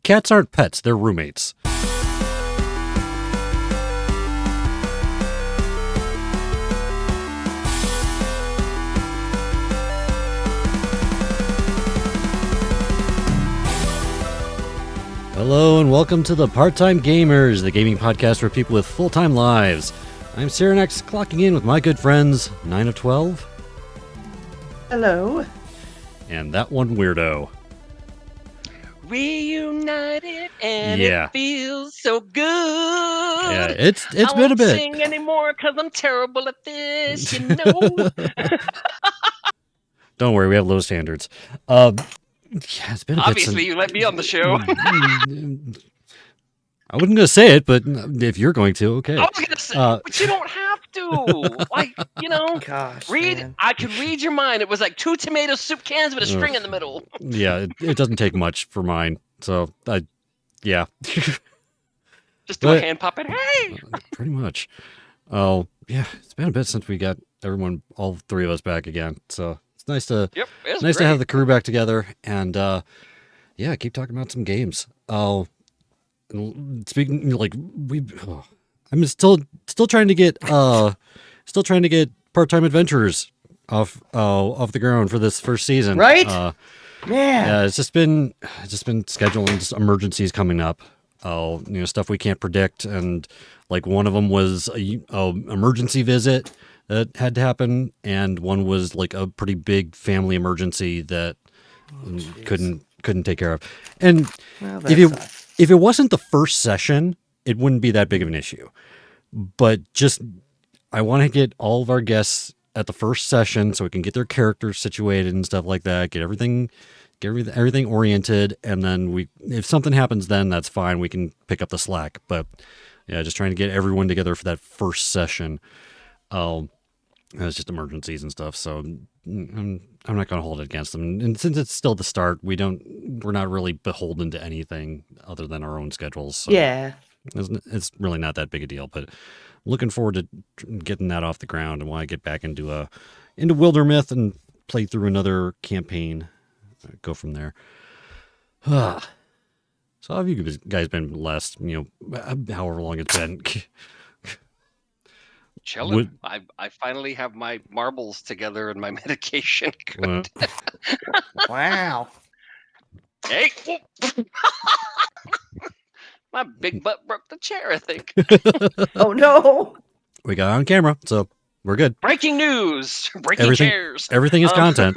cats aren't pets; they're roommates. Hello and welcome to the Part-Time Gamers, the gaming podcast for people with full-time lives. I'm Cyranex, clocking in with my good friends, 9 of 12. Hello. And that one weirdo. Reunited and it feels so good. Yeah, it's been a bit. I won't sing anymore because I'm terrible at this, you know. Don't worry, we have low standards. Yeah, it's been a Obviously, bit you let me on the show. I wasn't going to say it, but if you're going to, okay. I was going to say, but you don't have to. Like, you know, Gosh, man. I could read your mind. It was like 2 tomato soup cans with a string in the middle. Yeah, it doesn't take much for mine. So, yeah. Just do a hand puppet. Hey! Pretty much. Oh, yeah, it's been a bit since we got all three of us back again. So it's nice to to have the crew back together and keep talking about some games. Speaking like I'm still trying to get Part-Time Adventurers off the ground for this first season. Right? Yeah, it's just been scheduling just emergencies coming up. Stuff we can't predict, and like one of them was a emergency visit that had to happen, and one was like a pretty big family emergency that couldn't take care of. And if it wasn't the first session, it wouldn't be that big of an issue. But just I want to get all of our guests at the first session so we can get their characters situated and stuff like that, get everything oriented, and then if something happens then that's fine, we can pick up the slack. But yeah, just trying to get everyone together for that first session. It's just emergencies and stuff, so I'm not going to hold it against them. And since it's still the start, we're not really beholden to anything other than our own schedules. So yeah, it's really not that big a deal. But looking forward to getting that off the ground, and want to get back into Wildermyth and play through another campaign. Go from there. So how have you guys been last, however long it's been? Chilling. I finally have my marbles together and my medication. Wow. Hey. My big butt broke the chair, I think. Oh no. We got on camera, so we're good. Breaking news. Breaking chairs. Everything is content.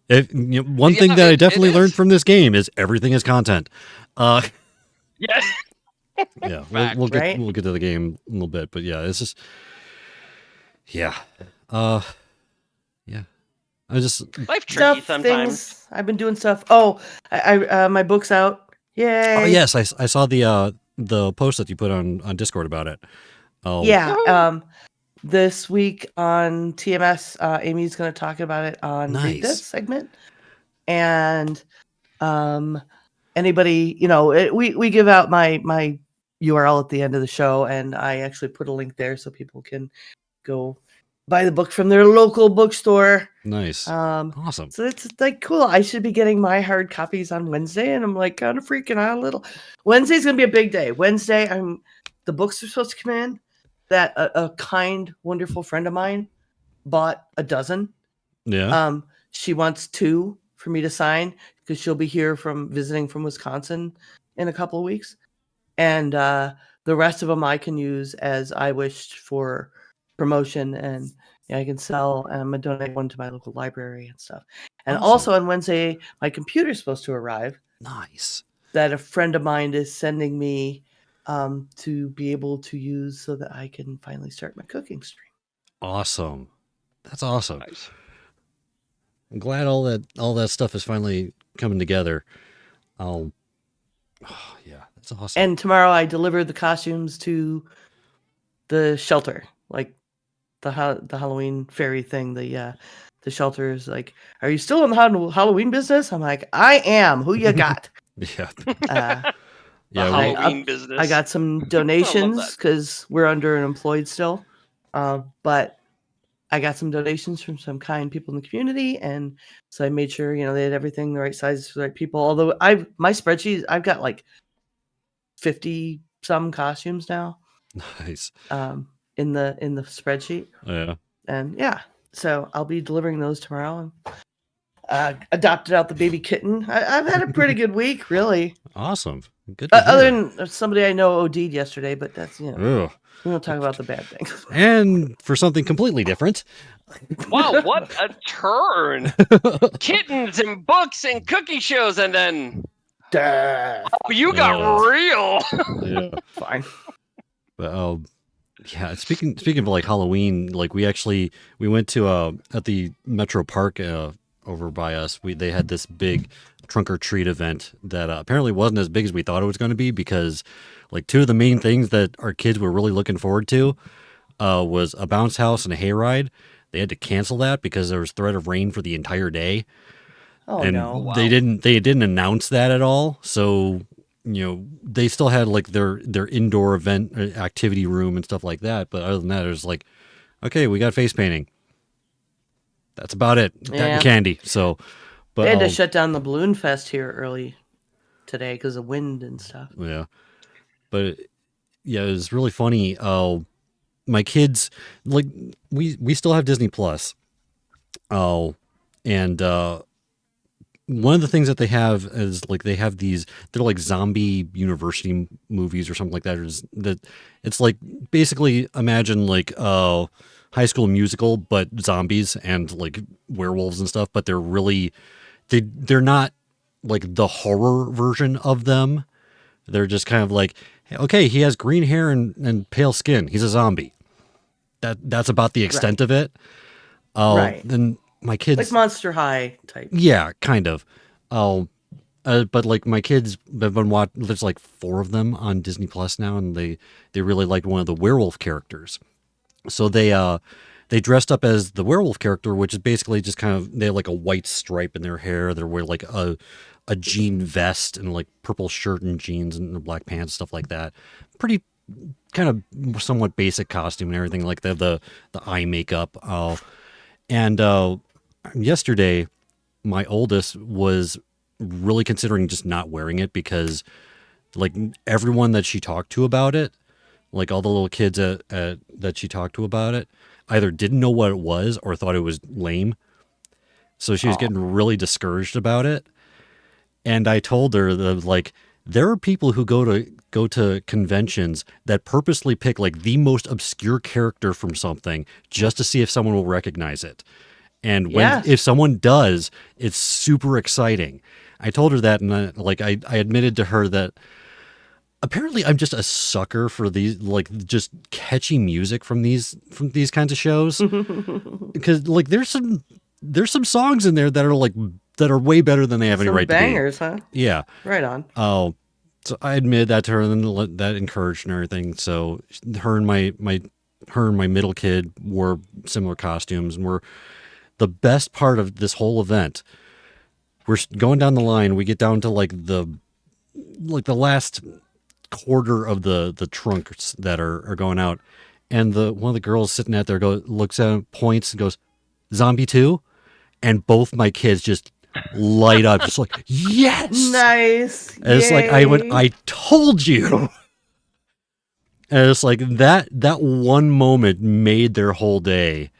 One thing that I definitely learned from this game is everything is content. Yeah. Yeah, we'll get to the game in a little bit, but yeah, it's just yeah. I just life tricky sometimes. I've been doing stuff. Oh, I my book's out. Yay! Oh yes, I saw the post that you put on Discord about it. Oh yeah. This week on TMS, Amy's going to talk about it on this segment. And anybody, we give out my URL at the end of the show, and I actually put a link there so people can go buy the book from their local bookstore. Nice. Awesome. So it's like cool. I should be getting my hard copies on Wednesday, and I'm like kind of freaking out a little. Wednesday's going to be a big day. Wednesday, the books are supposed to come in. That a kind, wonderful friend of mine bought a dozen. Yeah. She wants 2 for me to sign because she'll be here visiting from Wisconsin in a couple of weeks. And the rest of them I can use as I wished for promotion, and I can sell, and I'm going to donate one to my local library and stuff. And also on Wednesday, my computer's supposed to arrive. Nice. That a friend of mine is sending me to be able to use so that I can finally start my cooking stream. Awesome. That's awesome. Nice. I'm glad all that stuff is finally coming together. Yeah, that's awesome. And tomorrow I deliver the costumes to the shelter, like the Halloween fairy thing. The shelter is like, "Are you still in the Halloween business?" I'm like, "I am. Who you got?" Yeah. Halloween business. I got some donations because we're underemployed still, but I got some donations from some kind people in the community, and so I made sure they had everything the right size for the right people. Although my spreadsheet, I've got like 50 some costumes now. Nice. In the spreadsheet. Yeah. And yeah, so I'll be delivering those tomorrow. And adopted out the baby kitten. I've had a pretty good week, really. Awesome. Good to hear. Other than somebody I know OD'd yesterday, but that's, you know, Ugh. we don't talk about the bad things. And for something completely different. Wow, what a turn! Kittens and books and cookie shows, and then you got real. Yeah. Fine. But yeah. Speaking of like Halloween, like we went to at the Metro Park over by us. They had this big trunk or treat event that apparently wasn't as big as we thought it was going to be, because like two of the main things that our kids were really looking forward to was a bounce house and a hayride. They had to cancel that because there was threat of rain for the entire day. Oh, And no. Wow. they didn't announce that at all. So, you know, they still had like their indoor event activity room and stuff like that. But other than that, it was like, okay, we got face painting. That's about it. That and candy. So, but they had to shut down the Balloon Fest here early today because of wind and stuff. Yeah. But yeah, it was really funny. My kids, like, we still have Disney Plus. And one of the things that they have is like they have they're like zombie university movies or something like that. It's like basically imagine like High School Musical, but zombies and like werewolves and stuff. But they're really they're not like the horror version of them. They're just kind of like, okay, he has green hair and pale skin. He's a zombie. That's about the extent of it. Right. Then my kids, like Monster High type. Yeah, kind of. But like my kids have been watching. There's like 4 of them on Disney Plus now, and they really liked one of the werewolf characters. So they dressed up as the werewolf character, which is basically just kind of, they have like a white stripe in their hair. They wear like a jean vest and like purple shirt and jeans and black pants, stuff like that. Pretty kind of somewhat basic costume and everything, like the eye makeup. And yesterday, my oldest was really considering just not wearing it because like everyone that she talked to about it, like all the little kids that she talked to about it, either didn't know what it was or thought it was lame. So she was getting really discouraged about it. And I told her that like there are people who go to conventions that purposely pick like the most obscure character from something just to see if someone will recognize it. And if someone does, it's super exciting. I told her that, and I admitted to her that apparently I'm just a sucker for these, like, just catchy music from these kinds of shows. Because like there's some songs in there that are way better than they have any right bangers, to be. Huh? Yeah. Right on. Oh, so I admitted that to her, and then that encouraged and everything. So her and my middle kid wore similar costumes, and the best part of this whole event. We're going down the line. We get down to like the last quarter of the trunks that are going out, and one of the girls sitting out there looks at him, points, and goes, "Zombie 2?" And both my kids just light up, just like, yes, nice. And it's like I told you. And it's like that one moment made their whole day.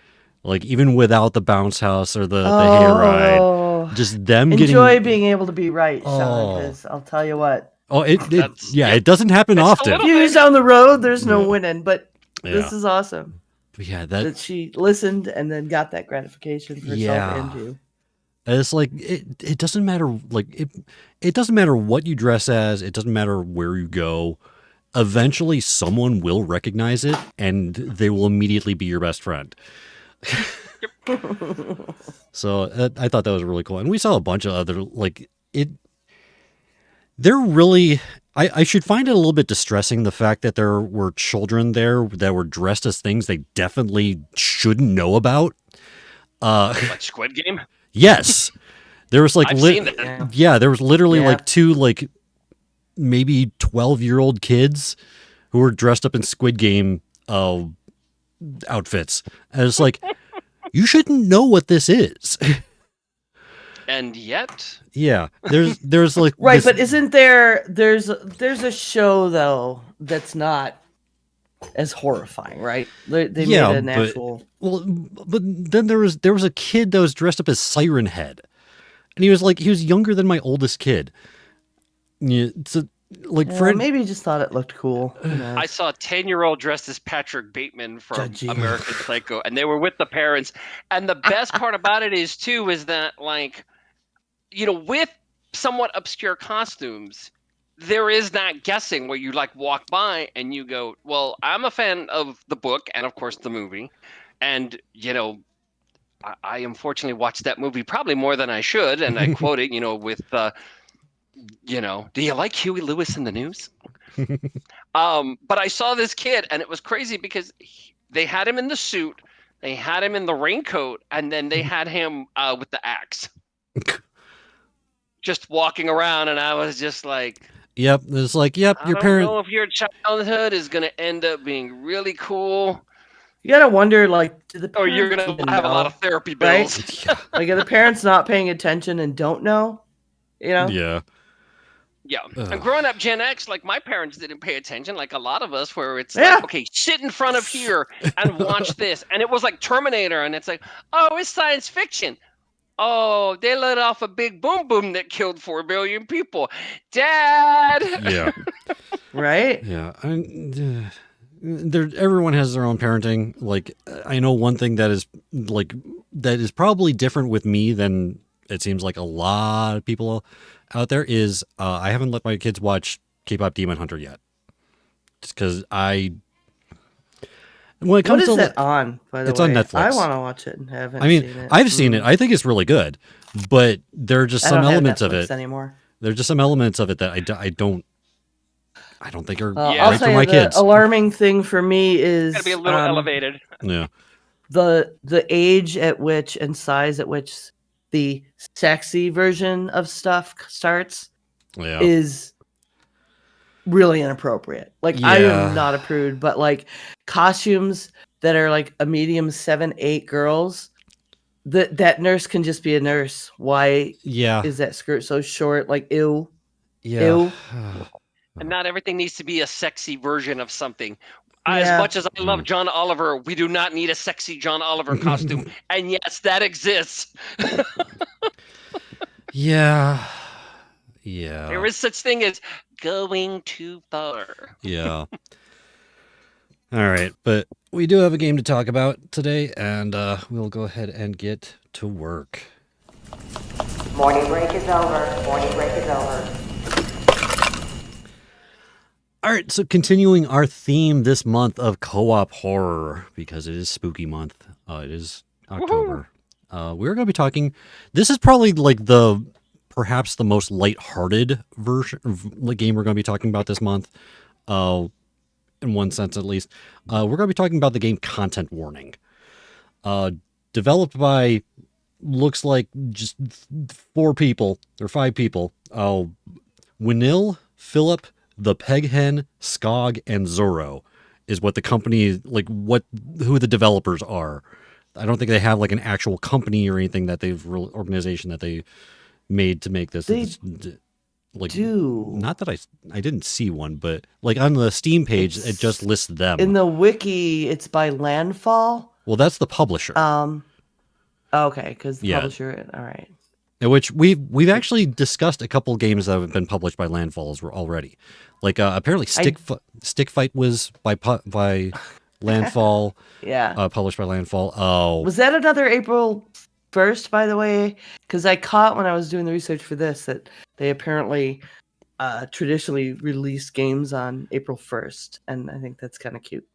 Like even without the bounce house or the hayride, just them enjoy being able to be right, Sean. Because I'll tell you what. Oh, it doesn't happen often. Views down the road, there's no winning. But this is awesome. Yeah, that she listened and then got that gratification for herself and you. And it's like it doesn't matter. Like it doesn't matter what you dress as. It doesn't matter where you go. Eventually, someone will recognize it, and they will immediately be your best friend. So I thought that was really cool, and we saw a bunch of other They're really. I should find it a little bit distressing, the fact that there were children there that were dressed as things they definitely shouldn't know about. Like Squid Game? Yes. There was like I've seen that. Yeah, there was literally like 2 like maybe 12-year-old kids who were dressed up in Squid Game outfits. And it's like, you shouldn't know what this is. And yet, Yeah, there's like Right, this- but isn't there's a show though that's not as horrifying, right? They Yeah, made an but- actual. well, but then there was a kid that was dressed up as Siren Head, and he was younger than my oldest kid. Yeah, so like Yeah, Fred, maybe he just thought it looked cool. Who knows? I saw a 10-year-old dressed as Patrick Bateman from Judgy. American Psycho, and they were with the parents. And the best part about it is that, like, with somewhat obscure costumes, there is that guessing where you like walk by and you go, well, I'm a fan of the book and of course the movie. And, I unfortunately watched that movie probably more than I should. And I quote it, with, do you like Huey Lewis in the News? But I saw this kid and it was crazy because they had him in the suit, they had him in the raincoat, and then they had him with the axe. Just walking around, and I was just like, yep, it's like, yep, I your don't parent. know if your childhood is going to end up being really cool, You gotta wonder, like, do the or parents you're going to even have a lot know, of therapy right? bills. Yeah, Like, are the parents not paying attention and don't know? yeah. Yeah. Ugh. And growing up Gen X, like, my parents didn't pay attention, like a lot of us, where it's Yeah. like, okay, sit in front of here and watch this. And it was like Terminator, and it's like, oh, it's science fiction. Oh, they let off a big boom boom that killed 4 billion people. Dad! Yeah, Right? yeah. Everyone has their own parenting. Like, I know one thing that is probably different with me than it seems like a lot of people out there is I haven't let my kids watch K-pop Demon Hunter yet, just because when it What comes is to that on, by the it's way? on Netflix. I want to watch it and haven't I mean, seen it. I've seen it. I think it's really good, but there are just I some don't have elements of Netflix it. anymore. There's just some elements of it that I don't think are Yeah. I'll right tell for you, my the kids. alarming thing for me is Gotta be a little elevated. Yeah, the age at which and size at which the sexy version of stuff starts yeah, is really inappropriate. Like, I Yeah. am not a prude, but like costumes that are like a medium 7-8 girls, that nurse can just be a nurse. Why yeah, is that skirt so short? Like, ew. yeah. Ew. And not everything needs to be a sexy version of something. As Yeah. much as I love John Oliver, we do not need a sexy John Oliver costume. And yes, that exists. Yeah. Yeah. There is such thing as going too far. Yeah. All right, but we do have a game to talk about today, and we'll go ahead and get to work. Morning break is over. Morning break is over. All right, so continuing our theme this month of co-op horror, because it is spooky month. It is October. We're going to be talking. This is probably like perhaps the most lighthearted version of the game we're going to be talking about this month. In one sense, at least. We're going to be talking about the game Content Warning. Developed by, looks like just 4 people, or 5 people. Winil, Philip, the Peghen, Skog, and Zorro is what the company, who the developers are. I don't think they have like an actual company or anything that organization that they made to make this. They like, do. not that I didn't see one, but like on the Steam page, it just lists them. In the wiki, it's by Landfall. Well, that's the publisher. Okay, because the Yeah. publisher. All right. In which we've actually discussed a couple games that have been published by Landfall already. Like apparently Stick Fight was by Landfall. Yeah. Published by Landfall. Oh, Was that another April 1st, by the way? Because I caught when I was doing the research for this that they apparently traditionally release games on April 1st, and I think that's kind of cute.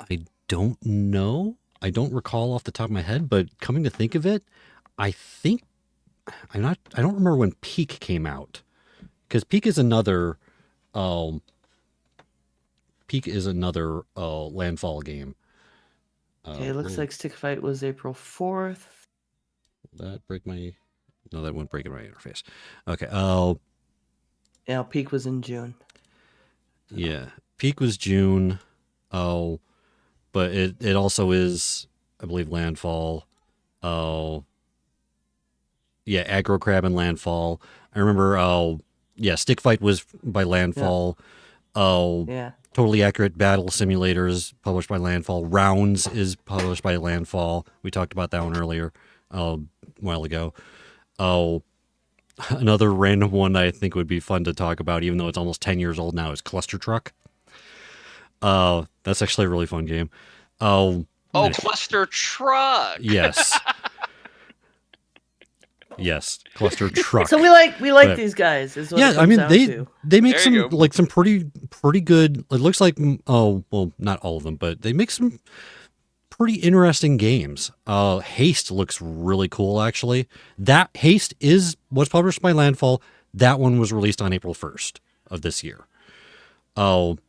I don't know. I don't recall off the top of my head, but coming to think of it, I think I don't remember when Peak came out, because Peak is another Landfall game. Okay, it looks like Stick Fight was April 4th. That break my. No, that wouldn't break it my interface. Okay. Yeah, Peak was in June. Yeah. Peak was June. Oh, but it also is, I believe, Landfall. Oh. Aggro Crab and Landfall. I remember. Stick Fight was by Landfall. Yeah. Totally Accurate Battle Simulators published by Landfall. Rounds is published by Landfall. We talked about that one earlier, a while ago. Another random one I think would be fun to talk about, even though it's almost 10 years old now, is Cluster Truck. That's actually a really fun game. Cluster Truck. Yes. Yes, Cluster Truck. So we like these guys. Is what it comes down to. they make There you go. some pretty good. It looks like not all of them, but they make some pretty interesting games. Haste looks really cool actually. That Haste was published by Landfall. That one was released on April 1st of this year. So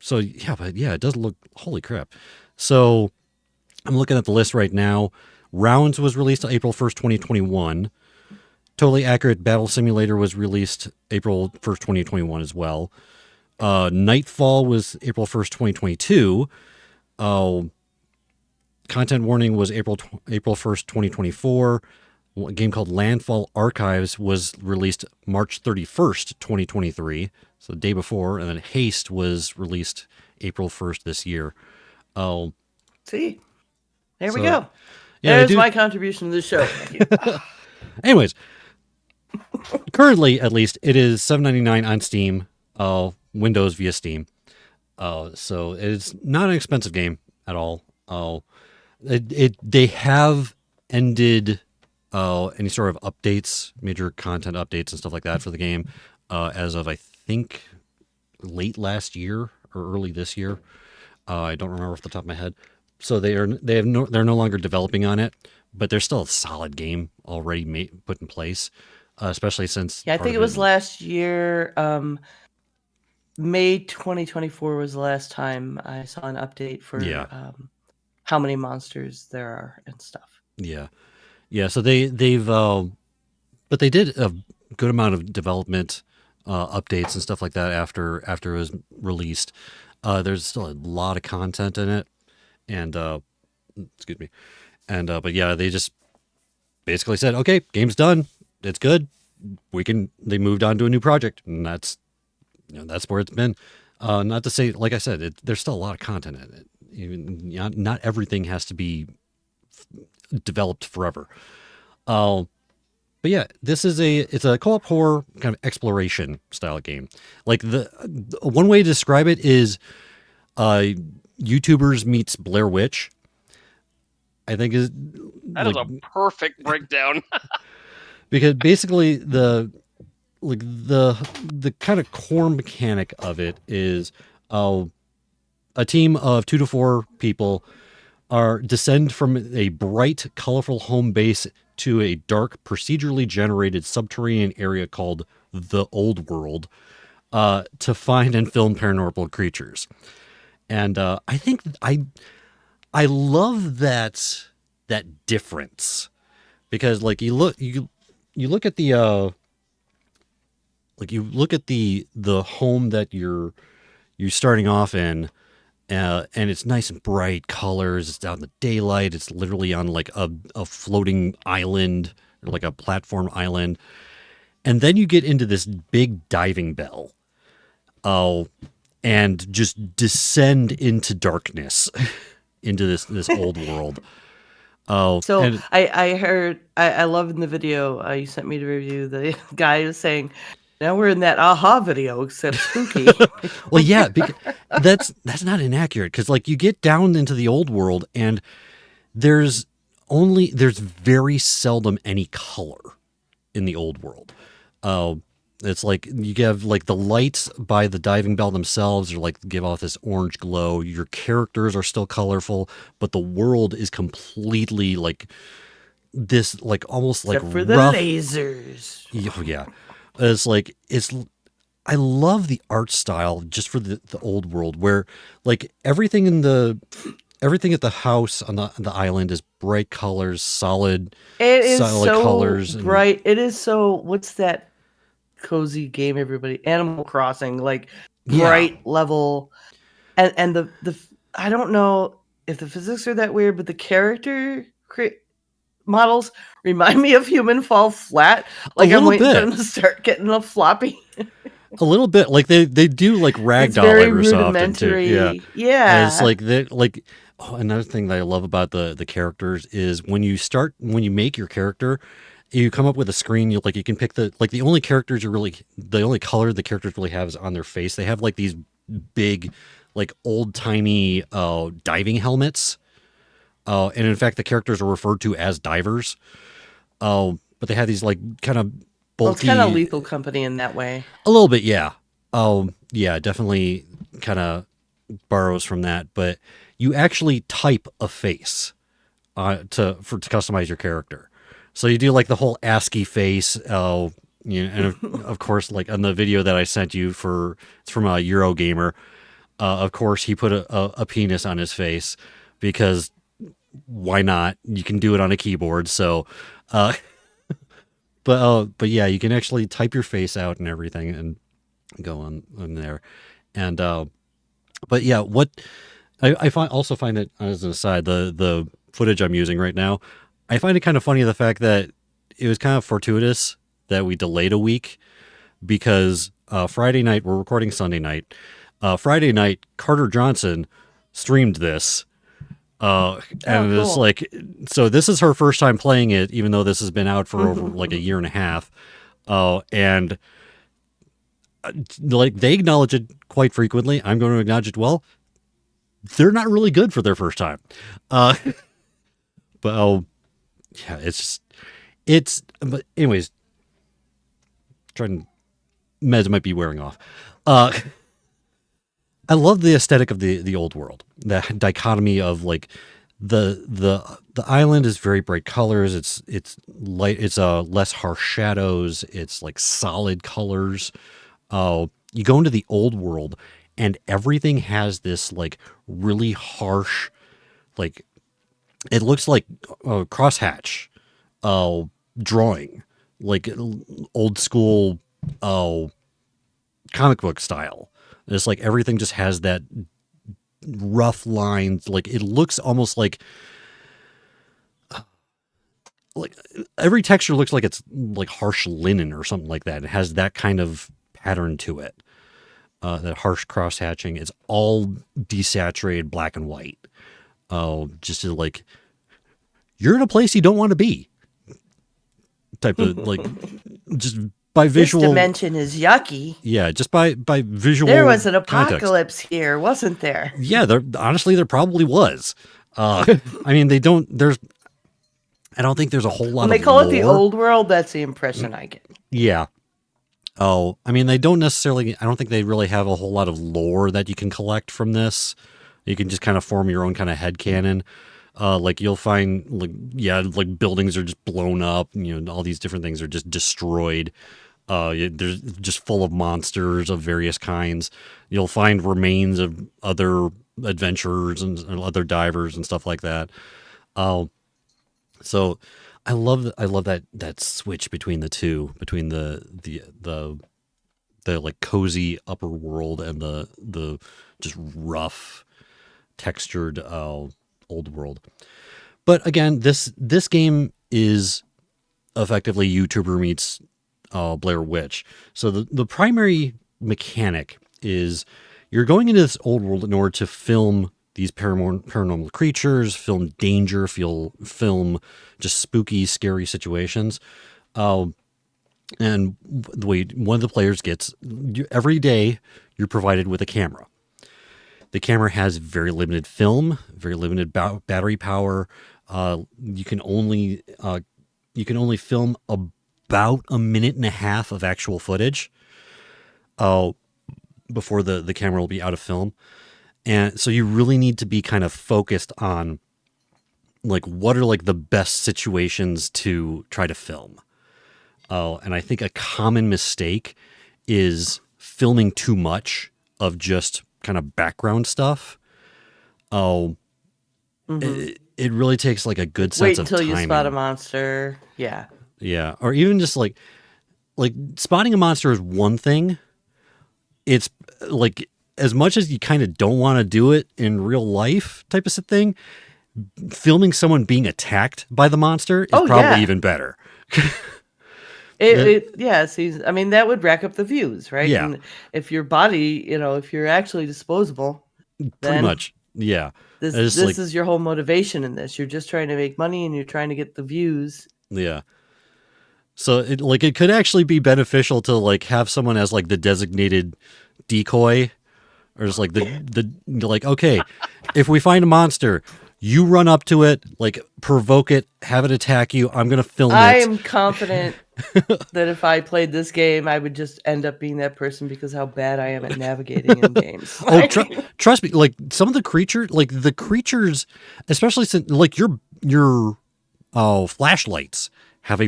it does look, holy crap. So I'm looking at the list right now. Rounds was released on April 1st, 2021. Totally Accurate Battle Simulator was released April 1st, 2021 as well. Nightfall was April 1st, 2022. Content Warning was April 1st, 2024. A game called Landfall Archives was released March 31st, 2023. So the day before. And then Haste was released April 1st this year. See? There we So, go. yeah, There's my contribution to the show. Thank you. Anyways, currently, at least, it is $7.99 on Steam, Windows via Steam. So it's not an expensive game at all. They have ended any sort of updates, major content updates and stuff like that for the game as of, I think, late last year or early this year. I don't remember off the top of my head. So they're no longer developing on it, but there's still a solid game already put in place, especially since. Yeah, I think it was last year. May 2024 was the last time I saw an update for how many monsters there are and stuff. Yeah. So they've but they did a good amount of development updates and stuff like that after it was released. There's still a lot of content in it, and excuse me, and but yeah, they just basically said, okay, game's done, it's good. They moved on to a new project, and that's where it's been. Not to say, like I said, there's still a lot of content in it. Even not everything has to be developed forever. But yeah, it's a co-op horror kind of exploration style game. Like the one way to describe it is YouTubers meets Blair Witch. I think is a perfect breakdown. Because basically the kind of core mechanic of it is a team of 2 to 4 people descend from a bright, colorful home base to a dark, procedurally generated subterranean area called the Old World to find and film paranormal creatures. And I think I love that difference, because like you look at the the home that you're starting off in. And it's nice and bright colors. It's out in the daylight. It's literally on like a floating island, or like a platform island. And then you get into this big diving bell. And just descend into darkness, into this old world. So and, I heard, I love in the video you sent me to review, the guy was saying, now we're in that aha video, except spooky. well, yeah, because that's not inaccurate, because like you get down into the old world and there's very seldom any color in the old world. It's like you have like the lights by the diving bell themselves are like give off this orange glow. Your characters are still colorful, but the world is completely like this, like almost Except like for the rough lasers. Yeah. I love the art style just for the old world, where like everything at the house on the island is bright colors, solid so colors, bright. It is so, what's that cozy game everybody, Animal Crossing, like bright level, and the I don't know if the physics are that weird, but the character models remind me of Human Fall Flat. Like I'm little waiting for bit. them to start getting a floppy. A little bit, like they do like It's ragdoll very every so often too. Yeah, rudimentary. and it's Yeah. like they like. Oh, another thing that I love about the characters is when you make your character, you come up with a screen. You can pick the only color the characters really have is on their face. They have like these big, like old timey diving helmets. And in fact, the characters are referred to as divers. But they have these like kind of Well, it's kind of bulky, Lethal Company in that way. a little bit, yeah. Yeah, definitely kind of borrows from that. But you actually type a face to customize your character. So you do like the whole ASCII face. And of course, like on the video that I sent you it's from a Eurogamer. Of course, he put a penis on his face because why not? You can do it on a keyboard. So, but yeah, you can actually type your face out and everything and go on there. And but yeah, what I also find it, as an aside, the footage I'm using right now, I find it kind of funny, the fact that it was kind of fortuitous that we delayed a week, because Friday night, we're recording Sunday night. Friday night, Carter Johnson streamed this. And it's cool. like, so this is her first time playing it, even though this has been out for over like a year and a half. And like they acknowledge it quite frequently. I'm going to acknowledge it. Well, they're not really good for their first time. But yeah, but anyways, meds might be wearing off. I love the aesthetic of the old world. The dichotomy of like the island is very bright colors. It's light. It's less harsh shadows. It's like solid colors. You go into the old world and everything has this like really harsh, like it looks like crosshatch drawing, like old school comic book style. It's like everything just has that rough lines. Like it looks almost like every texture looks like it's like harsh linen or something like that. It has that kind of pattern to it. That harsh cross hatching. It's all desaturated black and white. Just to like, you're in a place you don't want to be. Type of like, just by visual. This dimension is yucky. Yeah, just by visual. There was an context. apocalypse here, wasn't there? Yeah, honestly there probably was. I mean, I don't think there's a whole lot When of they call lore. it the old world, that's the impression I get. Yeah. Oh, I mean, I don't think they really have a whole lot of lore that you can collect from this. You can just kind of form your own kind of headcanon. Like you'll find like buildings are just blown up, all these different things are just destroyed. There's just full of monsters of various kinds. You'll find remains of other adventurers and other divers and stuff like that. So I love that switch between the two, between the like cozy upper world and the just rough textured old world. But again, this game is effectively YouTuber meets Blair Witch. So the primary mechanic is you're going into this old world in order to film these paranormal creatures, film danger, film just spooky, scary situations. And the way one of the players gets, every day you're provided with a camera. The camera has very limited film, very limited battery power. You can only film about a minute and a half of actual footage before the camera will be out of film. And so you really need to be kind of focused on like what are like the best situations to try to film. And I think a common mistake is filming too much of just kind of background stuff. It really takes like a good sense of timing. Wait until you spot a monster. Yeah. Yeah. Or even just like spotting a monster is one thing. It's like, as much as you kind of don't want to do it in real life type of thing, filming someone being attacked by the monster is Oh, probably yeah. even better. I mean, that would rack up the views, right? Yeah. And if your body, if you're actually disposable, Pretty then much. Yeah. this It's this like, is your whole motivation in this. You're just trying to make money and you're trying to get the views. yeah. So it could actually be beneficial to like have someone as like the designated decoy, or just like like, okay, if we find a monster, you run up to it, like provoke it, have it attack you. I'm going to film I it. am confident that if I played this game, I would just end up being that person because how bad I am at navigating in games. Oh, trust me. Like some of the creatures, especially since like your flashlights have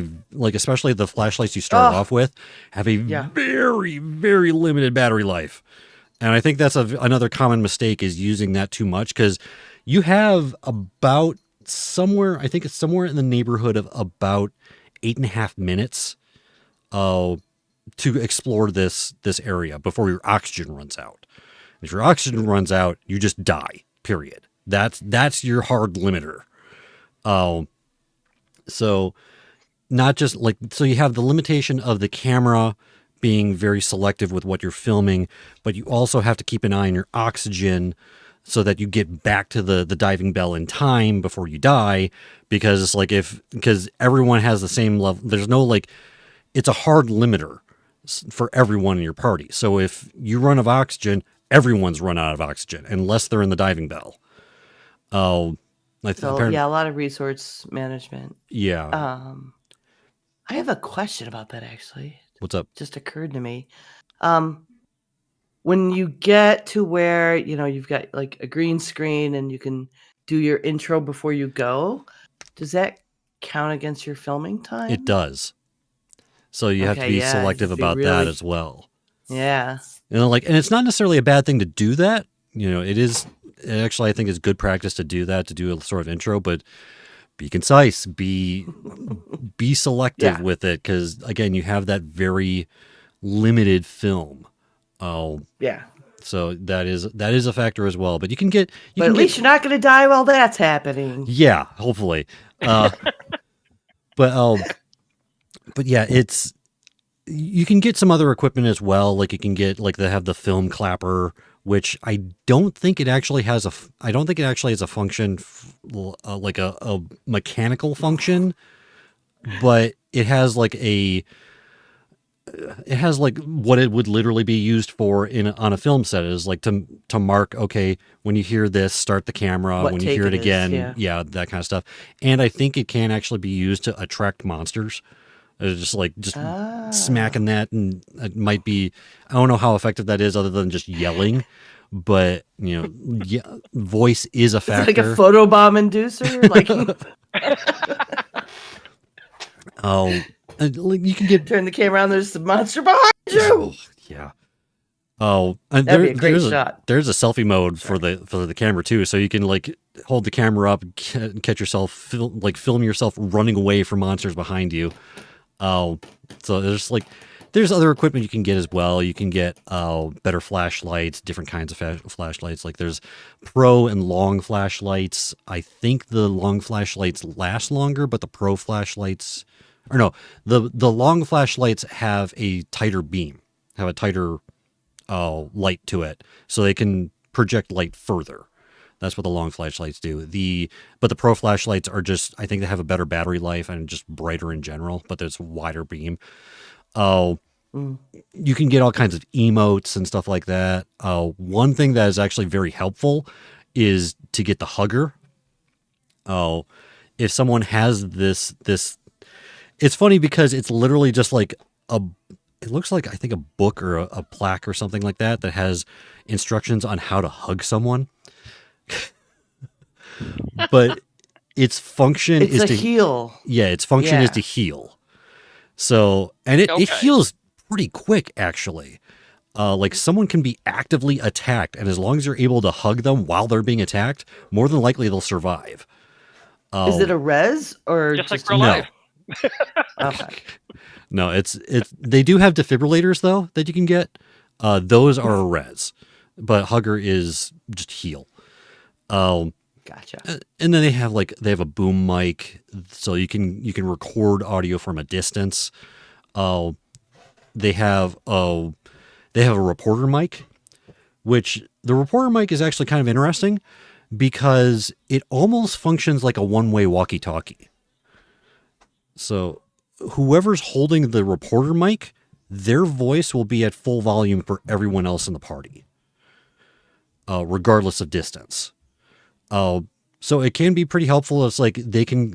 especially the flashlights you start off with have a very, very limited battery life. And I think that's another common mistake is using that too much, because you have about somewhere, I think it's somewhere in the neighborhood of about 8.5 minutes to explore this area before your oxygen runs out. If your oxygen runs out, you just die, period. That's your hard limiter. So not just like, so you have the limitation of the camera being very selective with what you're filming, but you also have to keep an eye on your oxygen so that you get back to the diving bell in time before you die, because it's like because everyone has the same level. There's no like, it's a hard limiter for everyone in your party. So if you run out of oxygen, everyone's run out of oxygen unless they're in the diving bell. So a lot of resource management. Yeah. I have a question about that actually. What's up? Just occurred to me. When you get to where, you've got like a green screen and you can do your intro before you go, does that count against your filming time? It does. So you have to be selective about that as well. Yeah. And it's not necessarily a bad thing to do that. It is actually, I think it's good practice to do that, to do a sort of intro, but be concise, be selective with it. 'Cause again, you have that very limited film. Yeah. So that is a factor as well, but at least you're not going to die while that's happening. Yeah, hopefully. But yeah, you can get some other equipment as well. Like you can get, like they have the film clapper, which I don't think it actually has a function, like a mechanical function, but it has like what it would literally be used for on a film set, is like to mark, okay, when you hear this, start the camera, when you hear it again, that kind of stuff. And I think it can actually be used to attract monsters. Just smacking that, and it might be, I don't know how effective that is other than just yelling, but voice is a factor. It's like a photobomb inducer. You can turn the camera on. There's the monster behind you. Yeah. Oh, and that'd be a great shot. There's a selfie mode for the camera too, so you can like hold the camera up, and catch yourself, film yourself running away from monsters behind you. So there's other equipment you can get as well. You can get better flashlights, different kinds of flashlights. Like there's pro and long flashlights. I think the long flashlights last longer, but the pro flashlights, or no, the long flashlights have a tighter beam, have a tighter light to it, so they can project light further. That's what the long flashlights do. But the pro flashlights are just, I think they have a better battery life and just brighter in general, but there's a wider beam. You can get all kinds of emotes and stuff like that. One thing that is actually very helpful is to get the hugger. If someone has this, it's funny because it's literally just like it looks like, I think, a book or a plaque or something like that has instructions on how to hug someone. But its function is to heal. Yeah, its function is to heal. So, and it heals pretty quick, actually. Like someone can be actively attacked, and as long as you're able to hug them while they're being attacked, more than likely they'll survive. Is it a res or just like real life? Okay. No, it's they do have defibrillators though that you can get. Those are a res, but hugger is just heal. Gotcha. And then they have a boom mic, so you can record audio from a distance. They have a reporter mic, which the reporter mic is actually kind of interesting because it almost functions like a one-way walkie-talkie. So whoever's holding the reporter mic, their voice will be at full volume for everyone else in the party, regardless of distance. So it can be pretty helpful. It's like they can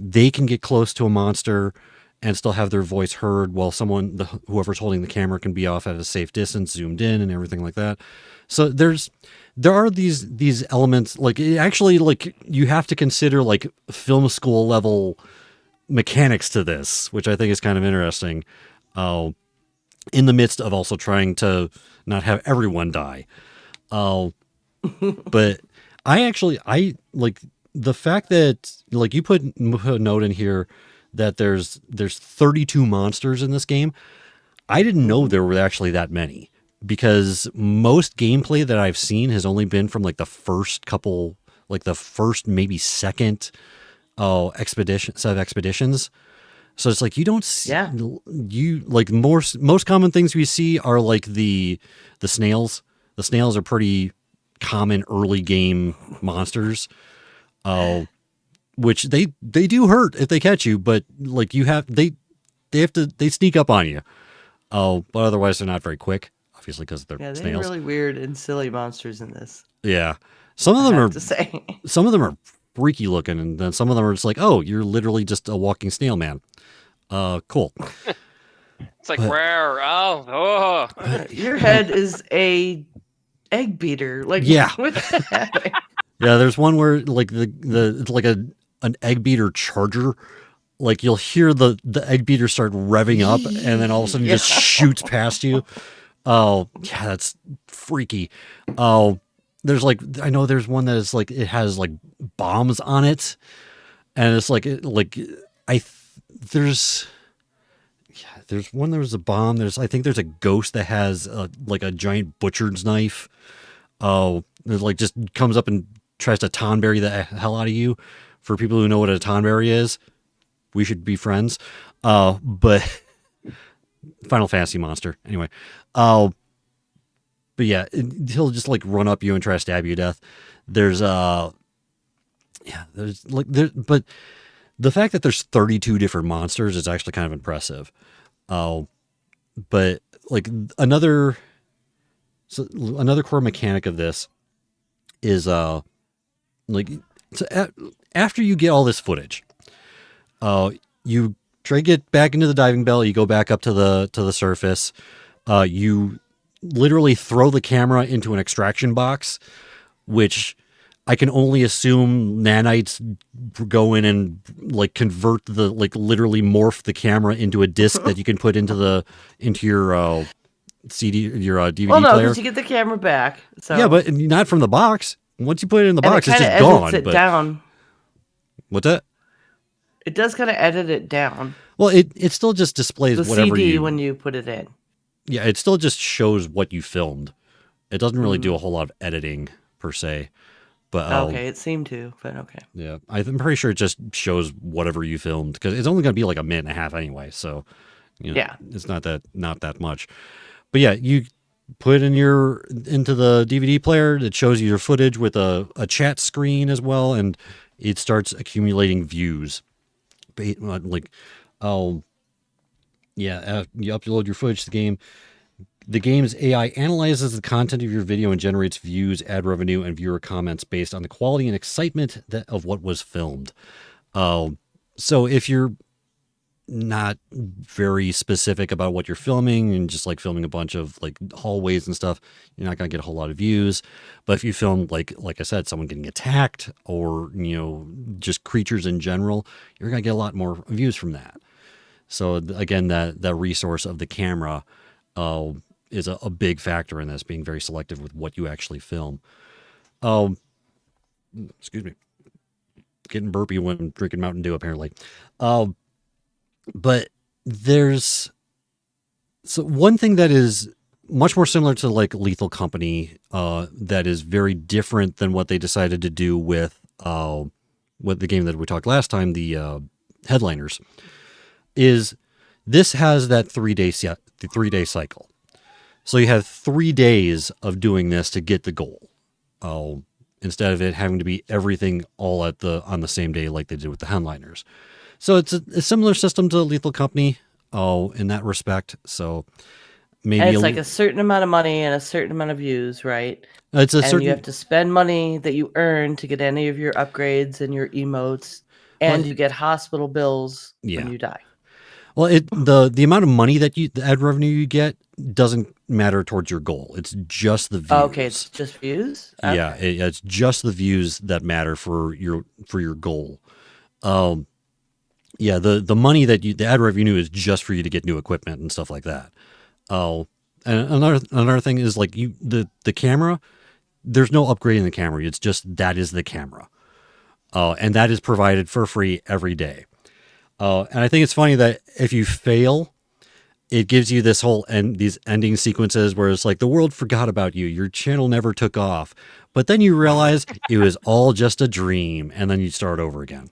get close to a monster and still have their voice heard, while whoever's holding the camera can be off at a safe distance, zoomed in, and everything like that. So there are these elements, like it actually, like you have to consider like film school level mechanics to this, which I think is kind of interesting. In the midst of also trying to not have everyone die. But I like the fact that, like, you put a note in here that there's 32 monsters in this game. I didn't know there were actually that many, because most gameplay that I've seen has only been from like the first couple, like the first maybe second set of expeditions. So it's like you don't see, you like most common things we see are like the snails. The snails are pretty common early game monsters, which they do hurt if they catch you, but like they sneak up on you. But otherwise they're not very quick, obviously, because they're snails. They're really weird and silly monsters in this. Yeah, some of them I are have to say. Some of them are freaky looking, and then some of them are just like, oh, you're literally just a walking snail man. Cool. It's like rare. Oh. Your head is a egg beater. Like, yeah. What the heck? Yeah, there's one where like it's like an egg beater charger. Like you'll hear the egg beater start revving up, and then all of a sudden it just shoots past you. Oh, yeah, that's freaky. Oh, there's like, I know there's one that is like, it has like bombs on it, and it's like there's one, there's a bomb. I think there's a ghost that has like a giant butcher's knife. Oh, it like just comes up and tries to tonberry the hell out of you. For people who know what a tonberry is, we should be friends. But Final Fantasy monster anyway. But yeah, he'll just like run up you and try to stab you to death. But the fact that there's 32 different monsters is actually kind of impressive. But like another core mechanic of this is after you get all this footage, you try to get back into the diving bell. You go back up to the surface. You literally throw the camera into an extraction box, which I can only assume nanites go in and like convert literally morph the camera into a disc that you can put into your DVD well, no, player. because you get the camera back. So. Yeah, but not from the box. Once you put it in the box, it it's just edits gone. It down. What's that? It does kind of edit it down. Well, it still just displays the whatever CD when you put it in. Yeah, it still just shows what you filmed. It doesn't really do a whole lot of editing per se. But okay, it seemed to, but okay. Yeah, I'm pretty sure it just shows whatever you filmed, because it's only going to be like a minute and a half anyway. So, yeah, it's not that much. But yeah, you put it into the DVD player. It shows you your footage with a chat screen as well, and it starts accumulating views. You upload your footage to the game. The game's AI analyzes the content of your video and generates views, ad revenue, and viewer comments based on the quality and excitement of what was filmed. So if you're not very specific about what you're filming and just like filming a bunch of like hallways and stuff, you're not going to get a whole lot of views. But if you film like I said, someone getting attacked or, just creatures in general, you're going to get a lot more views from that. So again, that resource of the camera is a big factor in this, being very selective with what you actually film. Excuse me. Getting burpy when drinking Mountain Dew, apparently. But there's one thing that is much more similar to like Lethal Company, that is very different than what they decided to do with with the game that we talked last time, the Headliners, is this has that 3-day the 3-day cycle. So you have 3 days of doing this to get the goal. Instead of it having to be everything all on the same day like they did with the Headliners. So it's a similar system to Lethal Company, in that respect. So maybe And it's like a certain amount of money and a certain amount of views, right? it's a And certain. you have to spend money that you earn to get any of your upgrades and your emotes, and Well, you get hospital bills Yeah. when you die. Well, the amount of money that the ad revenue you get doesn't matter towards your goal. It's just the views. Oh, okay, it's just views. Okay. Yeah, it's just the views that matter for your goal. Yeah, the money that the ad revenue is just for you to get new equipment and stuff like that. Oh, and another thing is like the camera. There's no upgrading the camera. It's just that is the camera. And that is provided for free every day. And I think it's funny that if you fail, it gives you this whole these ending sequences where it's like the world forgot about you. Your channel never took off. But then you realize it was all just a dream. And then you start over again.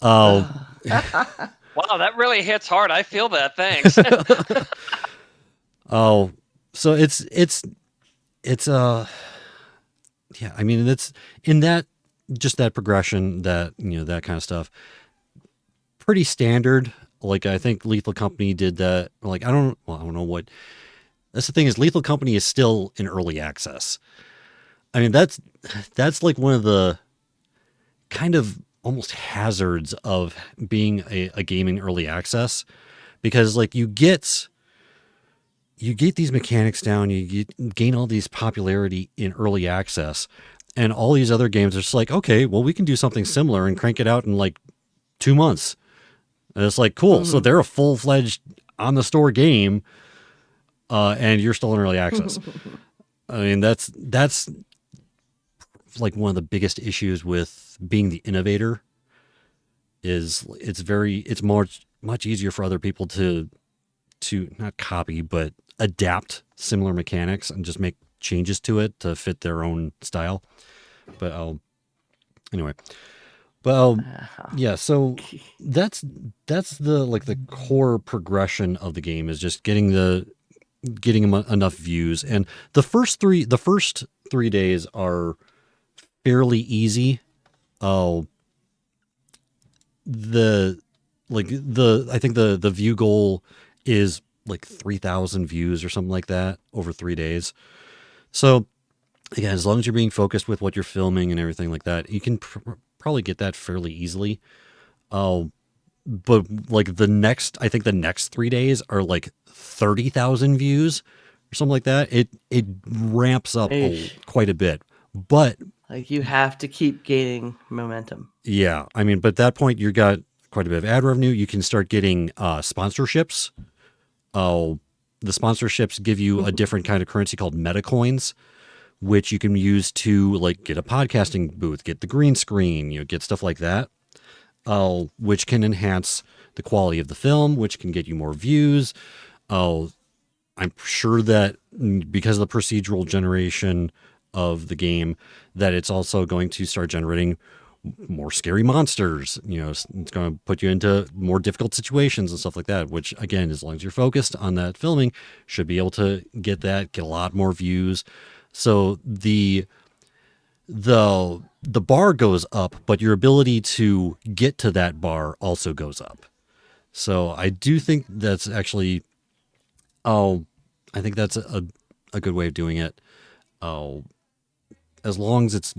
Wow, that really hits hard. I feel that. Thanks. So it's yeah, I mean, it's in that, just that progression, that, that kind of stuff. Pretty standard. Like, I think Lethal Company did that. Like, I don't know what. That's the thing, is Lethal Company is still in early access. I mean, that's like one of the kind of almost hazards of being a game in early access, because like you get these mechanics down, you gain all these popularity in early access, and all these other games are just like, okay, well, we can do something similar and crank it out in like 2 months. And it's like, cool. Mm-hmm. So they're a full-fledged on the store game, and you're still in early access. I mean, that's like one of the biggest issues with being the innovator. Is it's much easier for other people to not copy, but adapt similar mechanics and just make changes to it to fit their own style. But anyway, but yeah, so that's the like the core progression of the game, is just getting enough views. And the first 3 days are fairly easy. I think the view goal is like 3,000 views or something like that over 3 days. So again, as long as you're being focused with what you're filming and everything like that, you can probably get that fairly easily. But like the next 3 days are like 30,000 views or something like that. It ramps up quite a bit, but like you have to keep gaining momentum. Yeah, I mean, but at that point you got quite a bit of ad revenue. You can start getting sponsorships. The sponsorships give you a different kind of currency called meta coins, which you can use to like get a podcasting booth, get the green screen, get stuff like that, which can enhance the quality of the film, which can get you more views. I'm sure that because of the procedural generation of the game, that it's also going to start generating more scary monsters. It's going to put you into more difficult situations and stuff like that, which again, as long as you're focused on that filming, should be able to get a lot more views. So the bar goes up, but your ability to get to that bar also goes up. So I do think that's actually, I think that's a good way of doing it. As long as it's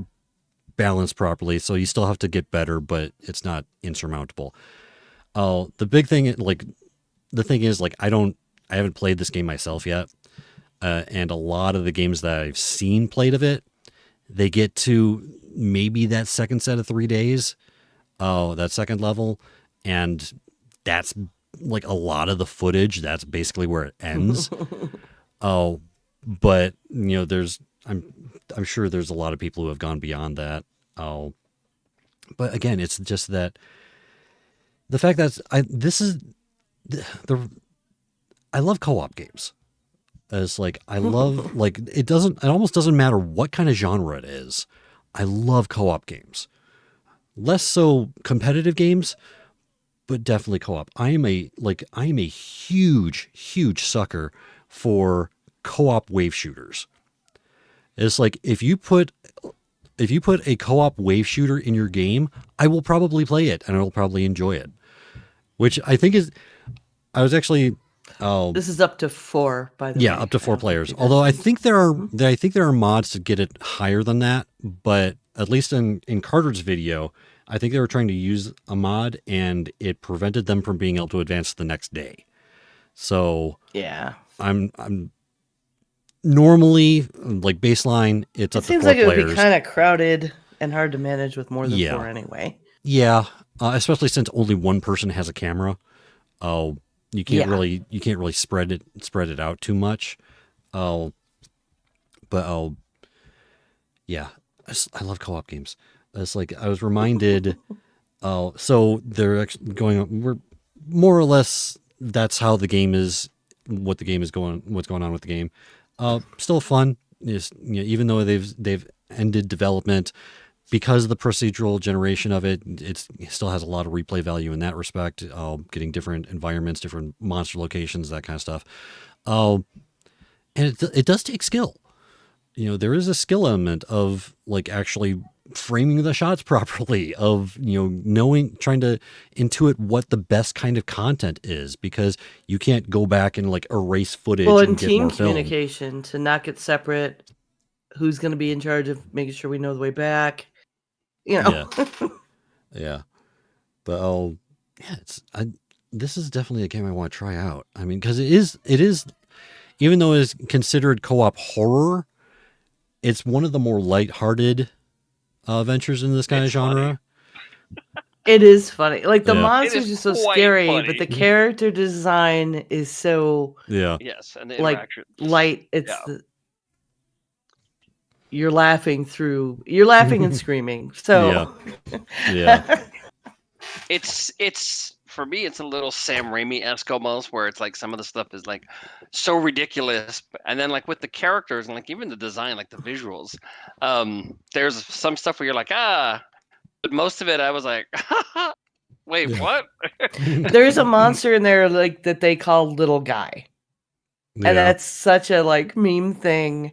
balanced properly, so you still have to get better, but it's not insurmountable. The big thing, the thing is, I haven't played this game myself yet, and a lot of the games that I've seen played of it, they get to maybe that second set of 3 days, that second level, and that's like a lot of the footage. That's basically where it ends. But I'm sure there's a lot of people who have gone beyond that. But again, it's just that the fact that I love co-op games. It's like, I love, it almost doesn't matter what kind of genre it is. I love co-op games. less so competitive games, but definitely co-op. I am a huge sucker for co-op wave shooters. It's like if you put a co-op wave shooter in your game, I will probably play it and I will probably enjoy it. Which I think is, I was actually, This is up to 4, by the way. yeah, up to 4 I don't think players. we Although mentioned. I think there are mods to get it higher than that. But at least in Carter's video, I think they were trying to use a mod and it prevented them from being able to advance the next day. So Yeah. I'm normally like baseline. It's It up to seems 4 like it would be players. kind of crowded and hard to manage with more than Yeah. 4 anyway. Yeah, especially since only one person has a camera. Oh, you can't really spread it out too much. Oh, but yeah, I love co-op games. It's like I was reminded. Oh, so they're actually going on. We're more or less that's how the game is. What the game is going. What's going on with the game. Still fun. Even though they've ended development. Because of the procedural generation of it, it still has a lot of replay value in that respect. Getting different environments, different monster locations, that kind of stuff. And it does take skill. There is a skill element of like actually framing the shots properly, of knowing, trying to intuit what the best kind of content is, because you can't go back and like erase footage Well, and and get team more film. communication, to not get separate. Who's going to be in charge of making sure we know the way back? Yeah. Yeah. But this is definitely a game I want to try out. I mean, because it is, even though it is considered co-op horror, it's one of the more lighthearted ventures in this kind of genre. It is funny. Like the Yeah. monsters It are is so quite scary, funny. but the character design is so Yeah. Yes, and the like interaction. light. It's Yeah. you're laughing and screaming. So Yeah. It's for me, it's a little Sam Raimi-esque almost, where it's like some of the stuff is like so ridiculous, and then like with the characters and like even the design, like the visuals, there's some stuff where you're like, but most of it I was like, wait, Yeah. what? there's a monster in there like that they call Little Guy. Yeah. And that's such a like meme thing.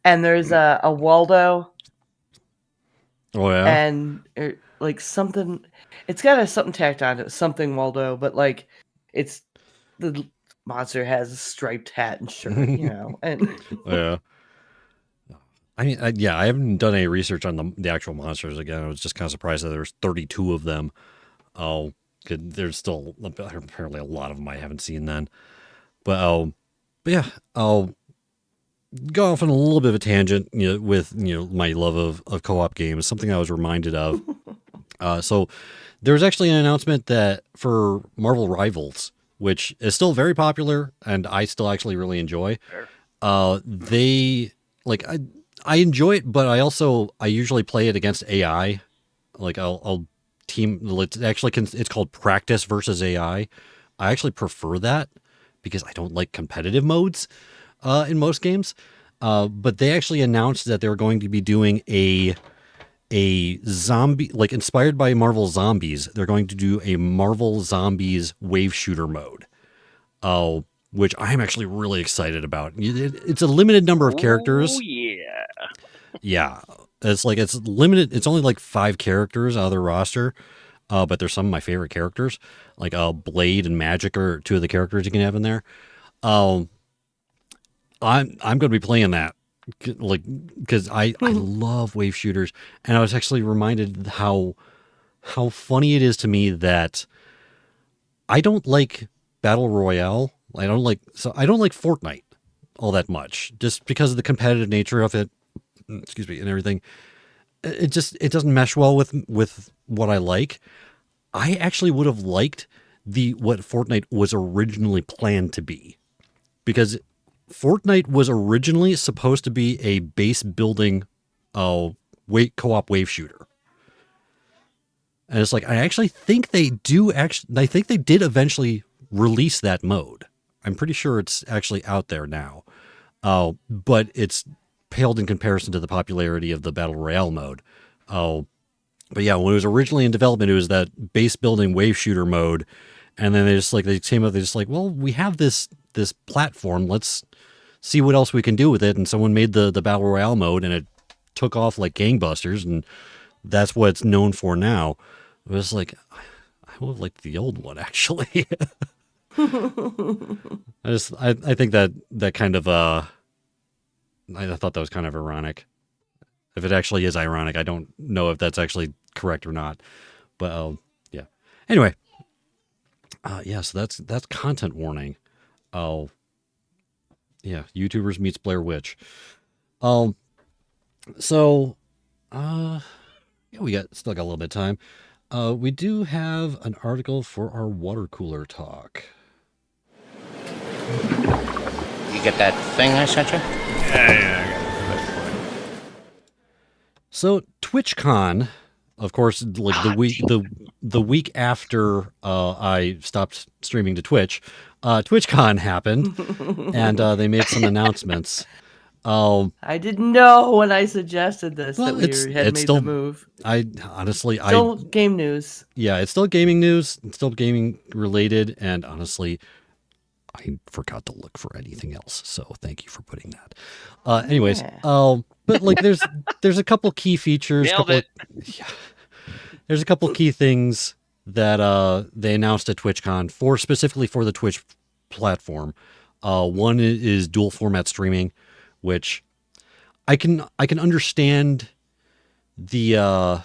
And there's a Waldo. Oh yeah. And like something, it's got something tacked on it, something Waldo, but like it's the monster has a striped hat and shirt, and Yeah. I mean, I haven't done any research on the actual monsters. Again, I was just kind of surprised that there's 32 of them. Oh, there's still apparently a lot of them I haven't seen then. But yeah, I'll go off on a little bit of a tangent, with my love of co-op games. Something I was reminded of. So there's actually an announcement that for Marvel Rivals, which is still very popular and I still actually really enjoy. They like I enjoy it, but I usually play it against AI. Like I'll team. It's called practice versus AI. I actually prefer that because I don't like competitive modes in most games. But they actually announced that they were going to be doing a zombie, like inspired by Marvel Zombies. They're going to do a Marvel Zombies wave shooter mode. Which I'm actually really excited about. It's a limited number of characters. Oh yeah. Yeah. It's limited. It's only like 5 characters out of their roster. But there's some of my favorite characters. Like Blade and Magic are 2 of the characters you can have in there. I'm going to be playing that, like, because I love wave shooters, and I was actually reminded how funny it is to me that I don't like Battle Royale. I don't like Fortnite all that much, just because of the competitive nature of it. Excuse me, and everything. It doesn't mesh well with what I like. I actually would have liked what Fortnite was originally planned to be, because Fortnite was originally supposed to be a base building co-op wave shooter. And it's like, I think they did eventually release that mode. I'm pretty sure it's actually out there now. But it's paled in comparison to the popularity of the Battle Royale mode. But yeah, when it was originally in development, it was that base building wave shooter mode, and then they came up, they just like, well, we have this platform, let's see what else we can do with it, and someone made the battle royale mode, and it took off like gangbusters, and that's what it's known for now. It was like, I would have liked the old one actually. I think that kind of I thought that was kind of ironic. If it actually is ironic, I don't know if that's actually correct or not. But yeah. Anyway, yeah. So that's content warning. Oh, yeah. YouTubers meets Blair Witch. So, yeah, we still got a little bit of time. We do have an article for our water cooler talk. You get that thing I sent you? Yeah, I got it. So TwitchCon, of course, like the week after I stopped streaming to Twitch, TwitchCon happened, and they made some announcements. I didn't know when I suggested this Well, that we had made still, the move. I honestly, Still game news. yeah, it's still gaming news. It's still gaming related, and honestly, I forgot to look for anything else. So thank you for putting that. Anyways, Yeah. but like there's a couple key features. Nailed it. There's a couple key things that they announced at TwitchCon specifically for the Twitch platform. One is dual format streaming, which I can understand the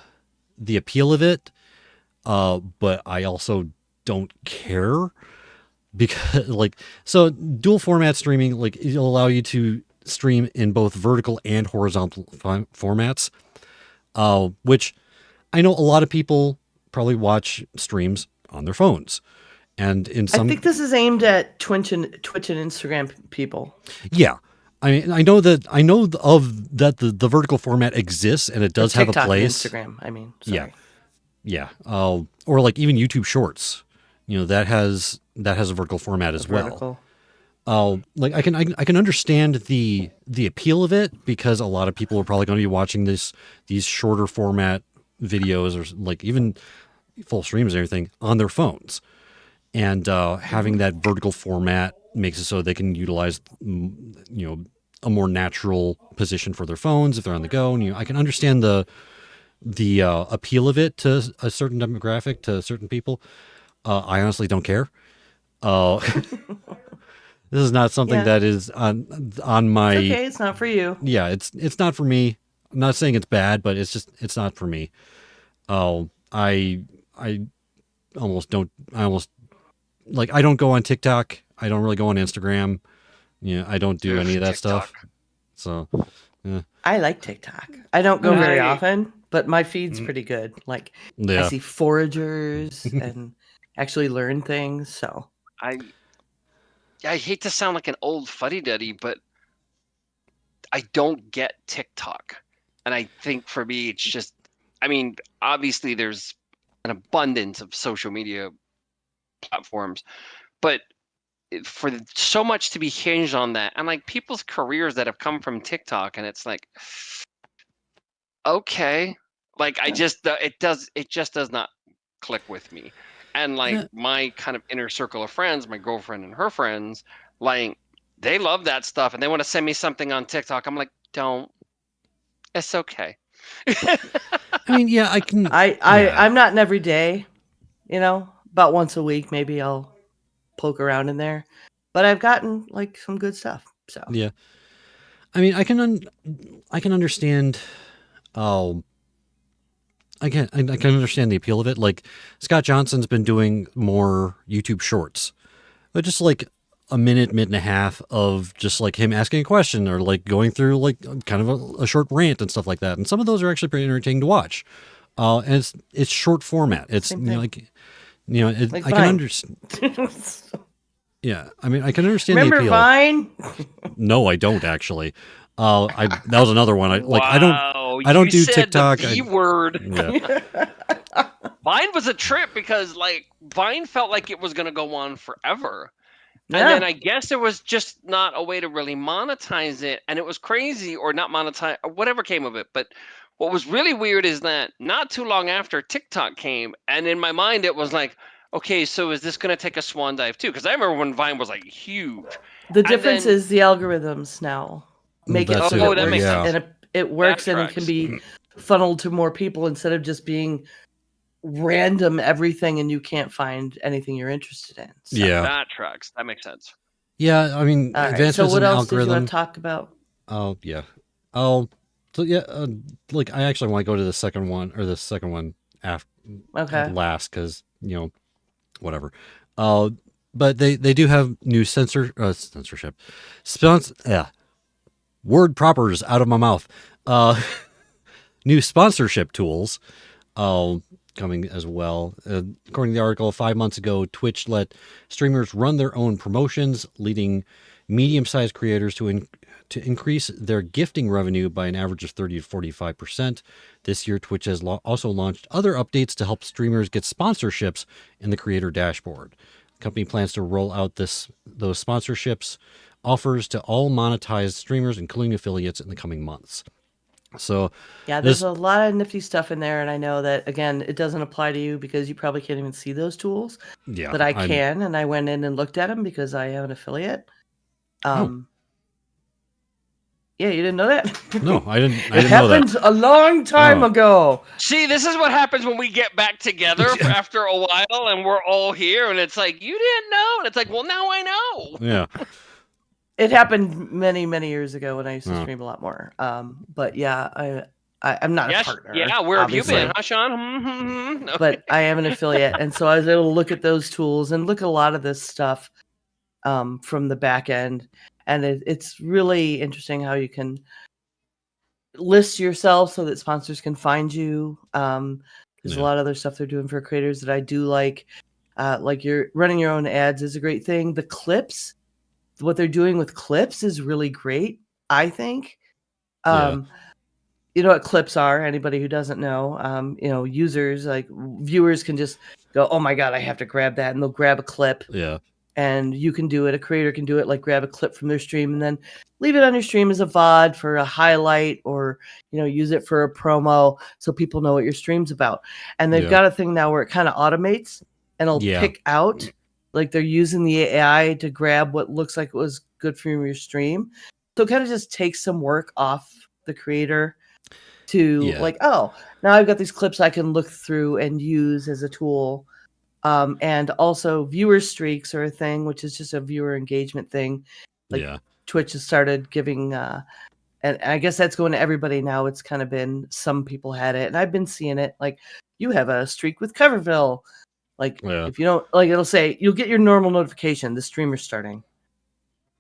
appeal of it, but I also don't care because so dual format streaming, like it'll allow you to stream in both vertical and horizontal formats, which I know a lot of people probably watch streams on their phones. And in some, I think this is aimed at Twitch and Instagram people. Yeah. I mean, I know that the vertical format exists and it does have a TikTok place. and Instagram. I mean, sorry. Yeah. Or like even YouTube Shorts, that has a vertical format as well. Vertical. Like I can understand the appeal of it because a lot of people are probably going to be watching these shorter format videos or like even full streams and everything on their phones, and having that vertical format makes it so they can utilize a more natural position for their phones if they're on the go. And I can understand the appeal of it to a certain demographic, to certain people. I honestly don't care. This is not something that is on my. It's okay, it's not for you. Yeah, it's not for me. I'm not saying it's bad, but it's not for me. I almost don't. I don't go on TikTok. I don't really go on Instagram. I don't do any of that stuff. So, yeah. I like TikTok. I don't go very often, but my feed's pretty good. Like I see foragers and actually learn things. So I hate to sound like an old fuddy-duddy, but I don't get TikTok. And I think for me, it's just, I mean, obviously there's an abundance of social media platforms, but for so much to be hinged on that, and like people's careers that have come from TikTok, and it's like, okay, like it just does not click with me. And like my kind of inner circle of friends, my girlfriend and her friends, like they love that stuff and they want to send me something on TikTok. I'm like, don't. It's okay. I mean, yeah, I can. I'm not an everyday, about once a week maybe I'll poke around in there, but I've gotten like some good stuff. So yeah, I mean, I can understand. I can understand the appeal of it. Like Scott Johnson's been doing more YouTube Shorts, but just like a minute and a half of just like him asking a question or like going through like kind of a short rant and stuff like that. And some of those are actually pretty entertaining to watch. And it's short format. It's I can understand. Yeah, I mean, I can understand Remember the appeal. Vine? No, I don't actually. That was another one. I don't do said TikTok. The V word. Yeah. Vine was a trip because like Vine felt like it was going to go on forever. Yeah. And then I guess there was just not a way to really monetize it. And it was crazy, or not monetize, or whatever came of it. But What was really weird is that not too long after TikTok came, and in my mind it was like, okay, so is this going to take a swan dive too? Because I remember when Vine was like huge, The and difference then is the algorithms now make it That's so it. that oh, it that makes works, Yeah. sense. and it That works, and it can tracks. be funneled to more people instead of just being random everything, and you can't find anything you're interested in. So, Yeah. That tracks. That makes sense. Yeah. I mean, all right. So, advancements what in else did you want algorithm. to talk about? Oh, yeah. Oh, so yeah. Like, I actually want to go to the second one after Okay. last because, whatever. But they do have new censorship. Yeah. Word propers out of my mouth. New sponsorship tools coming as well. According to the article, 5 months ago, Twitch let streamers run their own promotions, leading medium-sized creators to increase their gifting revenue by an average of 30 to 45%. This year, Twitch has also launched other updates to help streamers get sponsorships in the creator dashboard. The company plans to roll out those sponsorships offers to all monetized streamers, including affiliates, in the coming months. So, Yeah, there's a lot of nifty stuff in there, and I know that again, it doesn't apply to you because you probably can't even see those tools. yeah, But I can, and I went in and looked at them because I have an affiliate. Yeah, you didn't know that? No, I didn't. I It didn't know that. happened a long time Oh. ago. See, this is what happens when we get back together after a while and we're all here, and it's like, you didn't know? And it's like, well, now I know. Yeah. It happened many, many years ago when I used to Oh. stream a lot more. But yeah, I'm not a Yes, partner. yeah, where have you obviously. been, huh, Sean? No. But I am an affiliate, and so I was able to look at those tools and look at a lot of this stuff from the back end, and it's really interesting how you can list yourself so that sponsors can find you. There's a lot of other stuff they're doing for creators that I do like you're running your own ads is a great thing. The clips, what they're doing with clips is really great, I think. You know what clips are? Anybody who doesn't know, users like viewers can just go, "Oh my god, I have to grab that," and they'll grab a clip. Yeah. And you can do it. A creator can do it, like grab a clip from their stream and then leave it on your stream as a VOD for a highlight, or use it for a promo so people know what your stream's about. And they've got a thing now where it kind of automates and it'll pick out, like they're using the AI to grab what looks like it was good for your stream. So it kind of just takes some work off the creator to like, oh, now I've got these clips I can look through and use as a tool. And also viewer streaks are a thing, which is just a viewer engagement thing. Like Twitch has started giving, and I guess that's going to everybody now. It's kind of been, some people had it, and I've been seeing it. Like, you have a streak with Coverville. Like, if you don't, like, it'll say, you'll get your normal notification, the streamer's starting.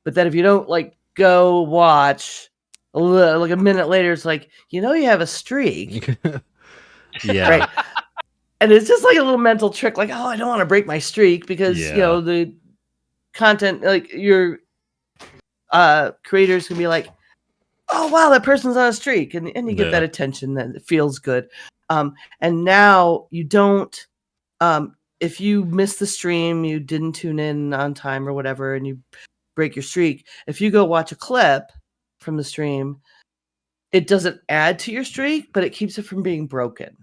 But then if you don't, like, go watch, like a minute later, it's like, you have a streak. Right. And it's just like a little mental trick, like, oh, I don't want to break my streak because, the content, like your creators can be like, oh, wow, that person's on a streak. And you get that attention that it feels good. And now you don't, if you miss the stream, you didn't tune in on time or whatever, and you break your streak, if you go watch a clip from the stream, it doesn't add to your streak, but it keeps it from being broken.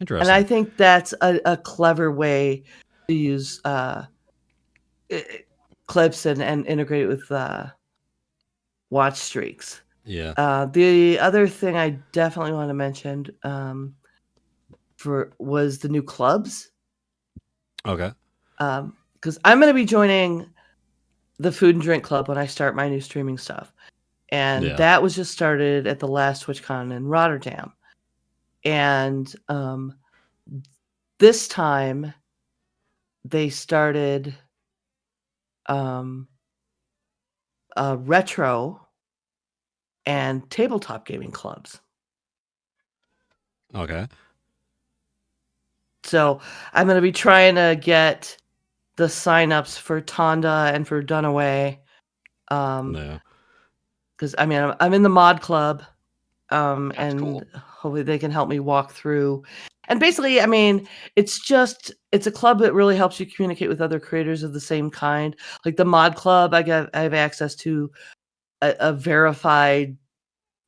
Interesting. And I think that's a clever way to use clips and integrate it with watch streaks. Yeah. The other thing I definitely want to mention was the new clubs. Okay. Because I'm going to be joining the Food and Drink Club when I start my new streaming stuff. And that was just started at the last TwitchCon in Rotterdam. And this time they started retro and tabletop gaming clubs. Okay. So I'm going to be trying to get the signups for Tonda and for Dunaway. Because I mean, I'm in the mod club. And cool. Hopefully they can help me walk through. And basically, I mean, it's a club that really helps you communicate with other creators of the same kind. Like the mod club, I have access to a verified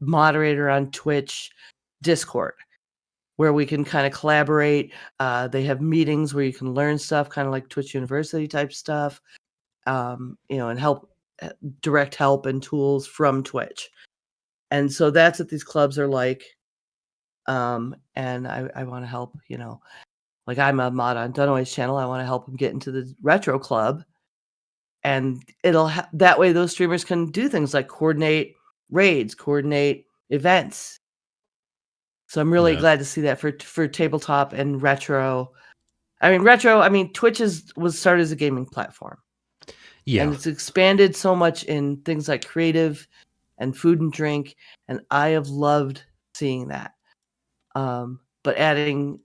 moderator on Twitch Discord, where we can kind of collaborate. They have meetings where you can learn stuff, kind of like Twitch University type stuff, and help, direct help and tools from Twitch. And so that's what these clubs are like. And I want to help, like I'm a mod on Dunaway's channel. I want to help him get into the retro club. And it'll that way those streamers can do things like coordinate raids, coordinate events. So I'm really glad to see that for tabletop and retro. Twitch was started as a gaming platform. Yeah. And it's expanded so much in things like creative and food and drink. And I have loved seeing that. But adding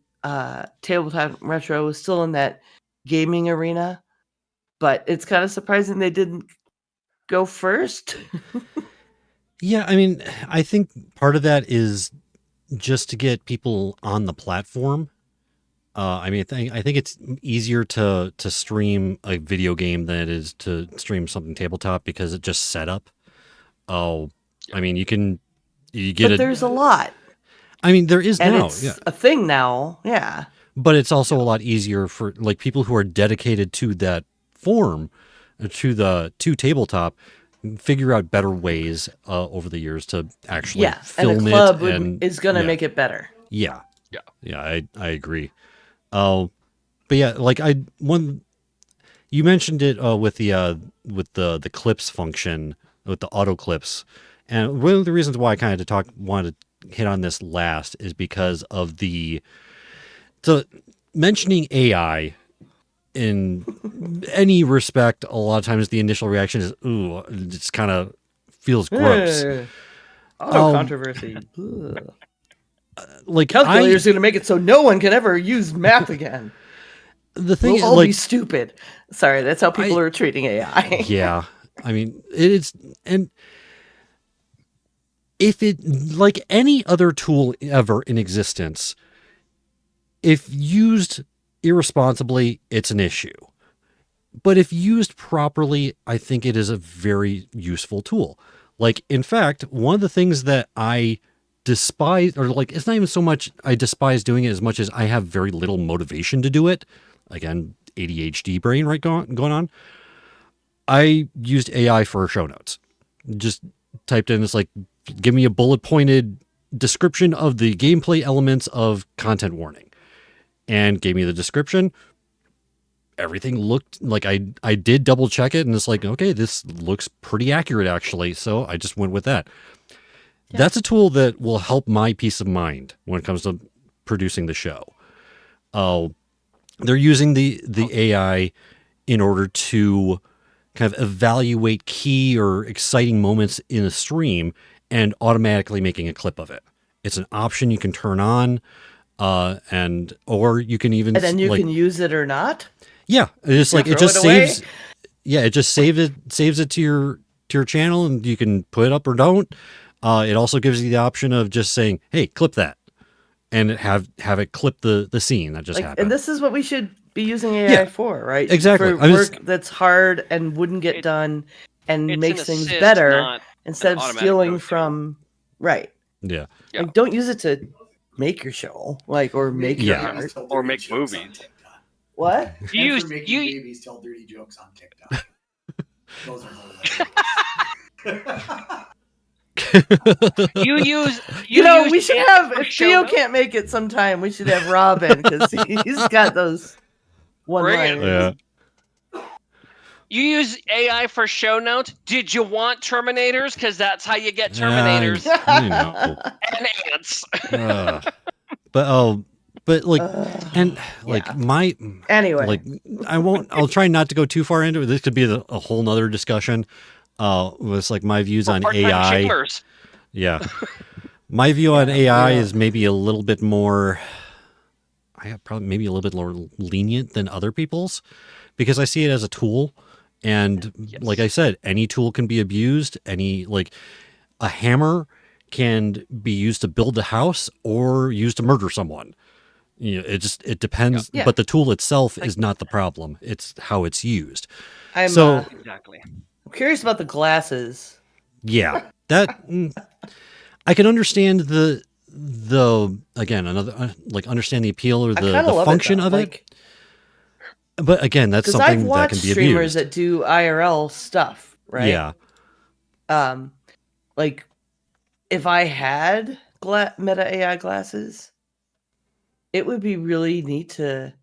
tabletop retro is still in that gaming arena. But it's kind of surprising they didn't go first. Yeah, I mean, I think part of that is just to get people on the platform. I think it's easier to stream a video game than it is to stream something tabletop because it's just setup. Oh, I mean, you get but there's a lot. I mean, there is and now, it's a thing now, yeah. But it's also a lot easier for like people who are dedicated to that form, to tabletop, figure out better ways over the years to actually film and the club it. Is going to make it better. Yeah, I agree. But yeah, like you mentioned it with the clips function with the auto clips, and one of the reasons why I kind of wanted to hit on this last is because of mentioning AI in any respect. A lot of times the initial reaction is, ooh, it just kind of feels gross. Auto controversy. Like calculators going to make it so no one can ever use math again. The thing we'll is, all be stupid. Sorry, that's how people are treating AI. Yeah, I mean, it's, and if it, like any other tool ever in existence, if used irresponsibly, it's an issue. But if used properly, I think it is a very useful tool. Like, in fact, one of the things that I despise, or like, it's not even so much I despise doing it as much as I have very little motivation to do it. Again, ADHD brain going on. I used AI for show notes. Just typed in, it's like, give me a bullet pointed description of the gameplay elements of content warning. And gave me the description. Everything looked like I did double check it, and it's like, okay, this looks pretty accurate actually. So I just went with that. Yeah. That's a tool that will help my peace of mind when it comes to producing the show. They're using the AI in order to kind of evaluate key or exciting moments in a stream and automatically making a clip of it. It's an option you can turn on. Or you can even, and then you can use it or not. Yeah, it's like it just saves. Yeah, it just saves it to your channel, and you can put it up or don't. It also gives you the option of just saying, "Hey, clip that," and have it clip the scene that just happened. And this is what we should be using AI for, right? Exactly. For work that's hard and wouldn't get done, and makes things better instead of stealing from. Right. Yeah. Like, don't use it to make your show, or make your art, or make movies. What? You babies tell dirty jokes on TikTok. Those are we should have, if Theo can't make it sometime, we should have Robin, because he's got those one-liners. Yeah. You use AI for show notes. Did you want Terminators? Because that's how you get Terminators. And ants. But like, and like anyway, like I'll try not to go too far into it. This could be a whole nother discussion. With like my views on AI. Chambers. Yeah. My view on AI is maybe a little bit more, maybe a little bit more lenient than other people's, because I see it as a tool. And like I said, any tool can be abused. Like a hammer can be used to build a house or used to murder someone. It depends. Yeah. But the tool itself is not the problem. It's how it's used. Exactly. I'm curious about the glasses. Yeah, that I can understand the again another like understand the appeal or I the kinda love function though, of it. But again, that's because I've something that watched can be streamers abused. that do IRL stuff, right? Yeah. Um, like if I had Meta AI glasses, it would be really neat to,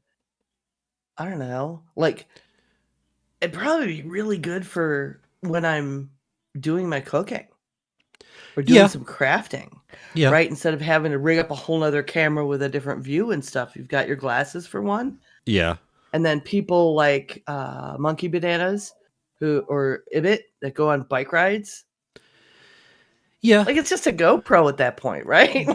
I don't know, like it'd probably be really good for when I'm doing my cooking or doing Yeah. some crafting, Yeah. right? Instead of having to rig up a whole nother camera with a different view and stuff, you've got your glasses for one. Yeah. And then people like Monkey Bananas or Ibit that go on bike rides. Yeah. Like it's just a GoPro at that point, right?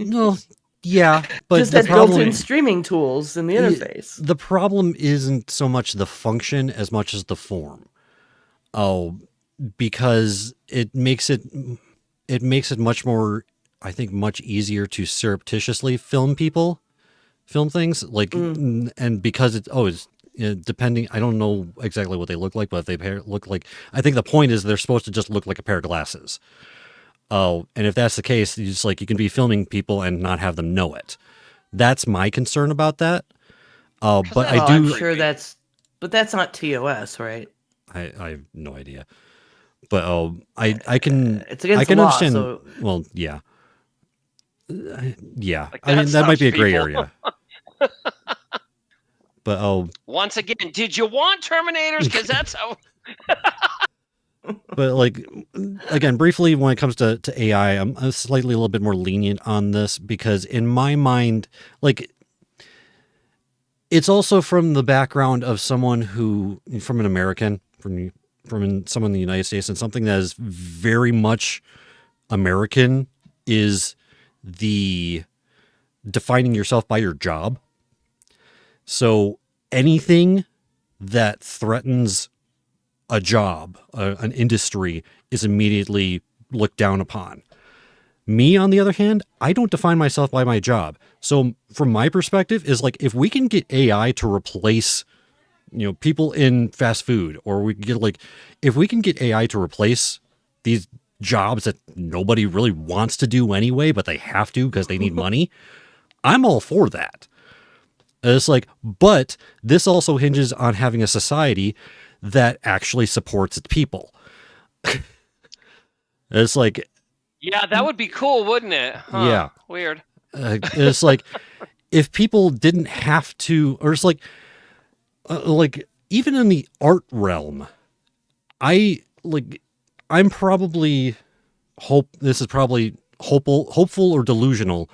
No, yeah, but Just has built-in streaming tools in the interface. the problem isn't so much the function as much as the form. Oh, because it makes it much more, I think, much easier to surreptitiously film things like, and because it's depending, I don't know exactly what they look like, but if they look like, I think the point is they're supposed to just look like a pair of glasses. Oh, and if that's the case, you can be filming people and not have them know it. That's my concern about that. But I do. I'm sure but that's not TOS, right? I have no idea. But I can. It's against I can the law, understand. so Well, yeah, yeah. Like, I mean, that might be a gray people. area. But once again, did you want Terminators? Because that's how. but like, again, briefly, when it comes to AI, I'm slightly a little bit more lenient on this because in my mind, like, it's also from the background of someone from an American, from someone in the United States, and something that is very much American is the defining yourself by your job. So anything that threatens a job, an industry, is immediately looked down upon. Me, on the other hand, I don't define myself by my job. So from my perspective is like, if we can get AI to replace, people in fast food, or if we can get AI to replace these jobs that nobody really wants to do anyway, but they have to because they need money, I'm all for that. It's like, but this also hinges on having a society that actually supports its people. It's like, Yeah, that would be cool, wouldn't it? Huh, yeah. Weird. It's like, if people didn't have to, or it's like even in the art realm, I'm probably this is probably hopeful or delusional,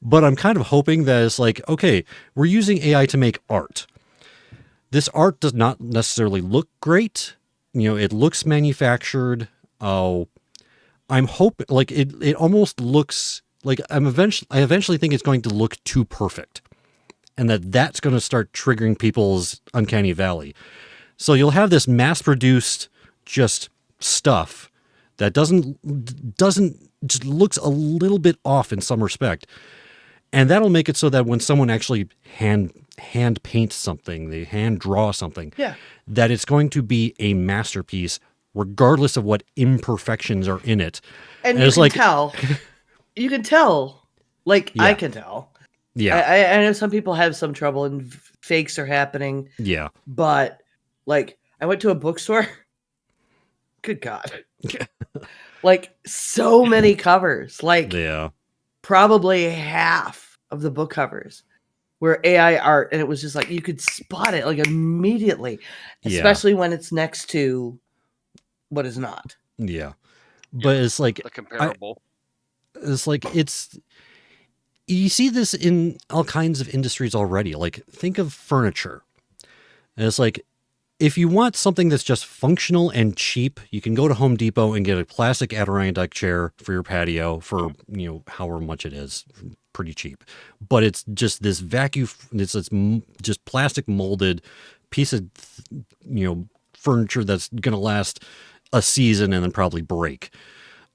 but I'm kind of hoping that it's like, okay, we're using AI to make art. This art does not necessarily look great. It looks manufactured. I'm hoping like it almost looks like I eventually think it's going to look too perfect, and that's going to start triggering people's uncanny valley. So you'll have this mass-produced just stuff that doesn't just looks a little bit off in some respect. And that'll make it so that when someone actually hand paints something, they hand draw something, that it's going to be a masterpiece, regardless of what imperfections are in it. And you can tell. You can tell. Like, Yeah. I can tell. Yeah. I know some people have some trouble and fakes are happening. Yeah. But, like, I went to a bookstore. Good God. Like, so many covers. Like, Yeah. probably half of the book covers were AI art. And it was just like, you could spot it, like, immediately. Especially when it's next to what is not. Yeah. But it's like, The comparable. You see this in all kinds of industries already. Like, think of furniture. And it's like, if you want something that's just functional and cheap, you can go to Home Depot and get a plastic Adirondack chair for your patio for, however much it is, pretty cheap. But it's just this vacuum, it's just plastic molded piece of, furniture that's going to last a season and then probably break.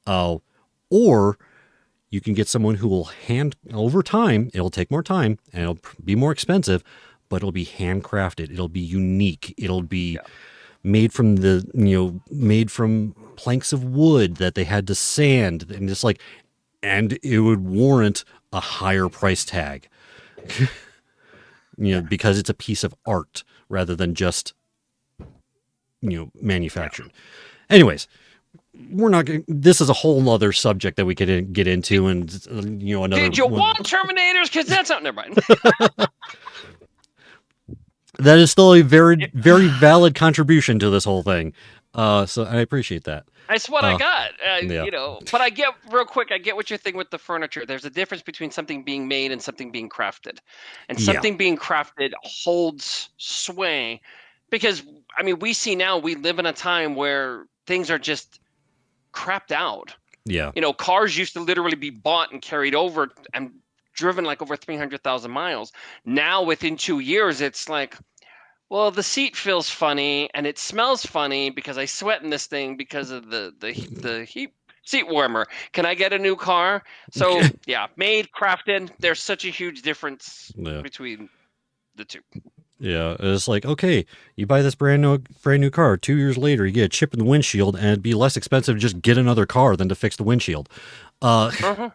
Or you can get someone who will over time, it'll take more time and it'll be more expensive, but it'll be handcrafted. It'll be unique. It'll be made from made from planks of wood that they had to sand. And it's like, and it would warrant a higher price tag. Because it's a piece of art rather than just manufactured. Anyways, we're not going. This is a whole other subject that we could get into, and another. Did you one. want Terminators? Because that's not. Never mind. That is still a very, very valid contribution to this whole thing. So I appreciate that. That's what I got. Yeah. But I get real quick. I get what you're thinking with the furniture. There's a difference between something being made and something being crafted, and something being crafted holds sway, because I mean we see now we live in a time where things are just crapped out. Yeah. Cars used to literally be bought and carried over and driven like over 300,000 miles. Now within 2 years, it's like, well, the seat feels funny and it smells funny because I sweat in this thing because of the heat seat warmer. Can I get a new car? So yeah, made, crafted. There's such a huge difference between the two. Yeah, it's like, okay, you buy this brand new car. 2 years later, you get a chip in the windshield, and it'd be less expensive to just get another car than to fix the windshield. But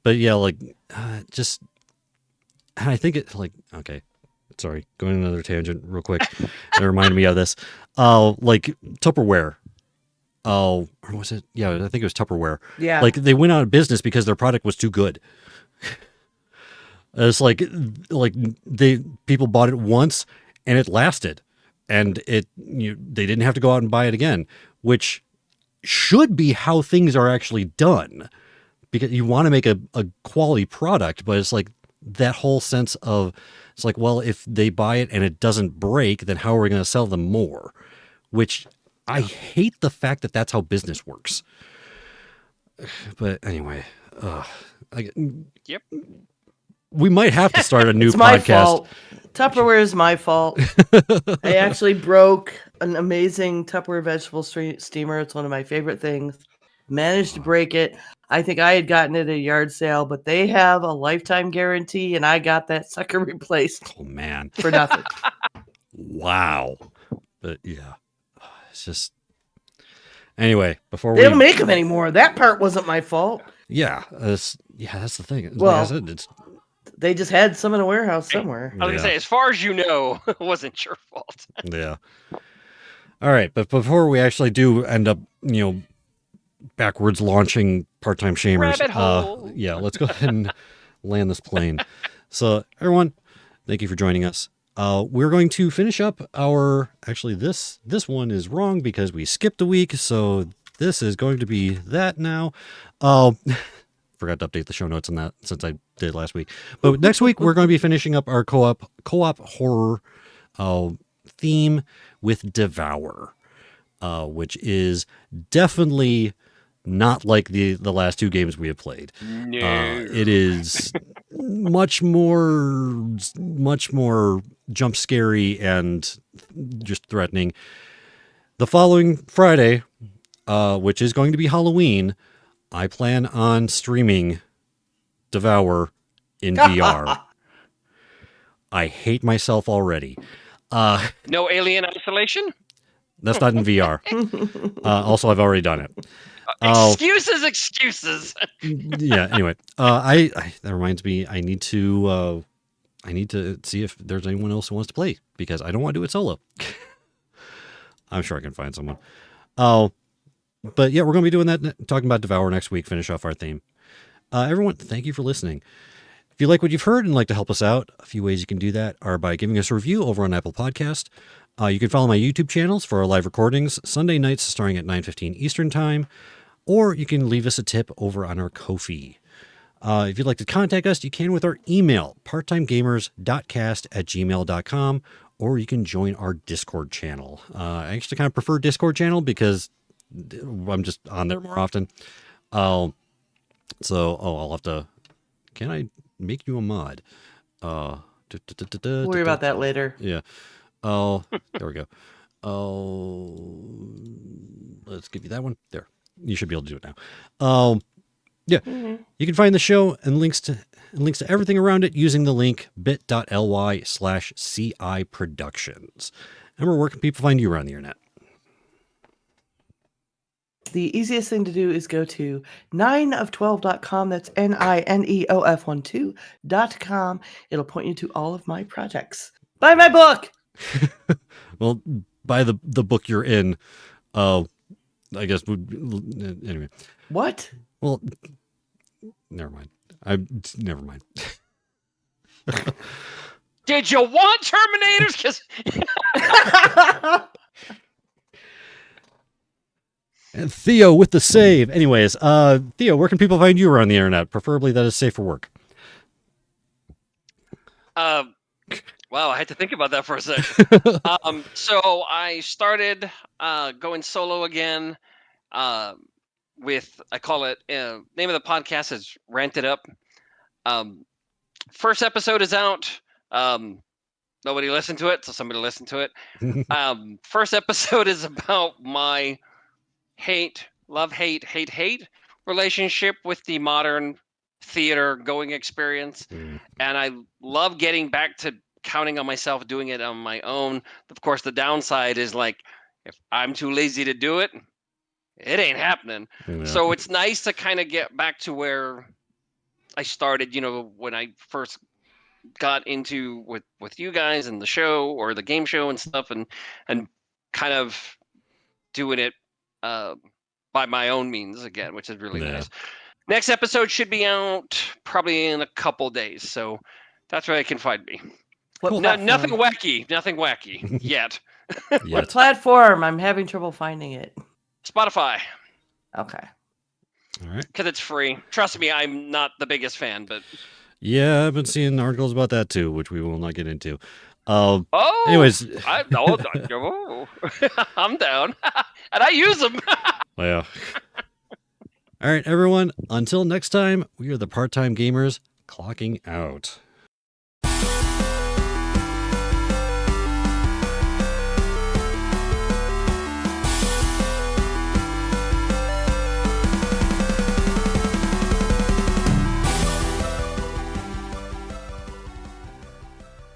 yeah, like, just, and I think it, like, okay, sorry, going on another tangent real quick. It reminded me of this. Like Tupperware. Or was it? Yeah, I think it was Tupperware. Yeah. Like they went out of business because their product was too good. It's like people bought it once and it lasted, and they didn't have to go out and buy it again, which should be how things are actually done, because you want to make a quality product, but it's like that whole sense of, it's like, well, if they buy it and it doesn't break, then how are we going to sell them more? Which I hate the fact that that's how business works. But anyway, Yep. We might have to start a new It's podcast. my fault. Tupperware is my fault. I actually broke an amazing Tupperware vegetable steamer. It's one of my favorite things. Managed to break it. I think I had gotten it at a yard sale, but they have a lifetime guarantee, and I got that sucker replaced. Oh man, for nothing. Wow. But yeah, it's just, anyway, before They don't make them anymore. That part wasn't my fault. that's the thing. Well, like I said, they just had some in a warehouse somewhere. I was gonna say, as far as you know, it wasn't your fault. Yeah. All right, but before we actually do end up, backwards launching part-time shamers, Rabbit hole. yeah, let's go ahead and land this plane. So, everyone, thank you for joining us. We're going to finish up actually this one is wrong because we skipped a week, so this is going to be that now. Forgot to update the show notes on that since I did last week. But next week we're going to be finishing up our co-op horror theme with Devour, which is definitely not like the last two games we have played. No. It is much more jump scary and just threatening. The following Friday, which is going to be Halloween, I plan on streaming Devour in VR. I hate myself already. No Alien Isolation? That's not in VR. Also, I've already done it. Excuses. Yeah. Anyway, that reminds me. I need to see if there's anyone else who wants to play, because I don't want to do it solo. I'm sure I can find someone. But yeah, we're going to be doing that, talking about Devour next week, finish off our theme. Everyone, thank you for listening. If you like what you've heard and like to help us out, a few ways you can do that are by giving us a review over on Apple Podcast. You can follow my YouTube channels for our live recordings, Sunday nights starting at 9:15 Eastern Time, or you can leave us a tip over on our Ko-fi. If you'd like to contact us, you can with our email, parttimegamers.cast@gmail.com, or you can join our Discord channel. I actually kind of prefer Discord channel because I'm just on there more often. I'll have to, can I make you a mod? We'll worry about that later. Yeah. Oh, there we go. Let's give you that one. There. You should be able to do it now. Yeah. Mm-hmm. You can find the show and links to everything around it using the link bit.ly/CI Productions. Emma, where can people find you around the internet? the easiest thing to do is go to 9of12.com. That's NINEOF12.com. It'll point you to all of my projects. Buy my book. Well, buy the book you're in. I guess anyway. What? Well, never mind. Never mind. Did you want Terminators? 'Cause And Theo with the save. Anyways, Theo, where can people find you around the internet? Preferably that is safe for work. wow, I had to think about that for a second. So I started going solo again with, I call it, name of the podcast is Rant It Up. First episode is out. Nobody listened to it, so somebody listened to it. First episode is about my love, hate relationship with the modern theater going experience. And I love getting back to counting on myself doing it on my own. Of course, the downside is like, if I'm too lazy to do it, it ain't happening. Yeah. So it's nice to kind of get back to where I started, when I first got into with you guys and the show or the game show and stuff, and kind of doing it by my own means again, which is really nice. Next episode should be out probably in a couple days, so that's where you can find me. Nothing wacky yet. What platform? I'm having trouble finding it. Spotify. Okay. All right. Because it's free. Trust me, I'm not the biggest fan, but yeah, I've been seeing articles about that too, which we will not get into. Anyways, I'm down, and I use them. Well, all right, everyone. Until next time, we are the Part-Time Gamers clocking out.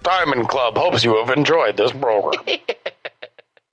Diamond Club hopes you have enjoyed this program.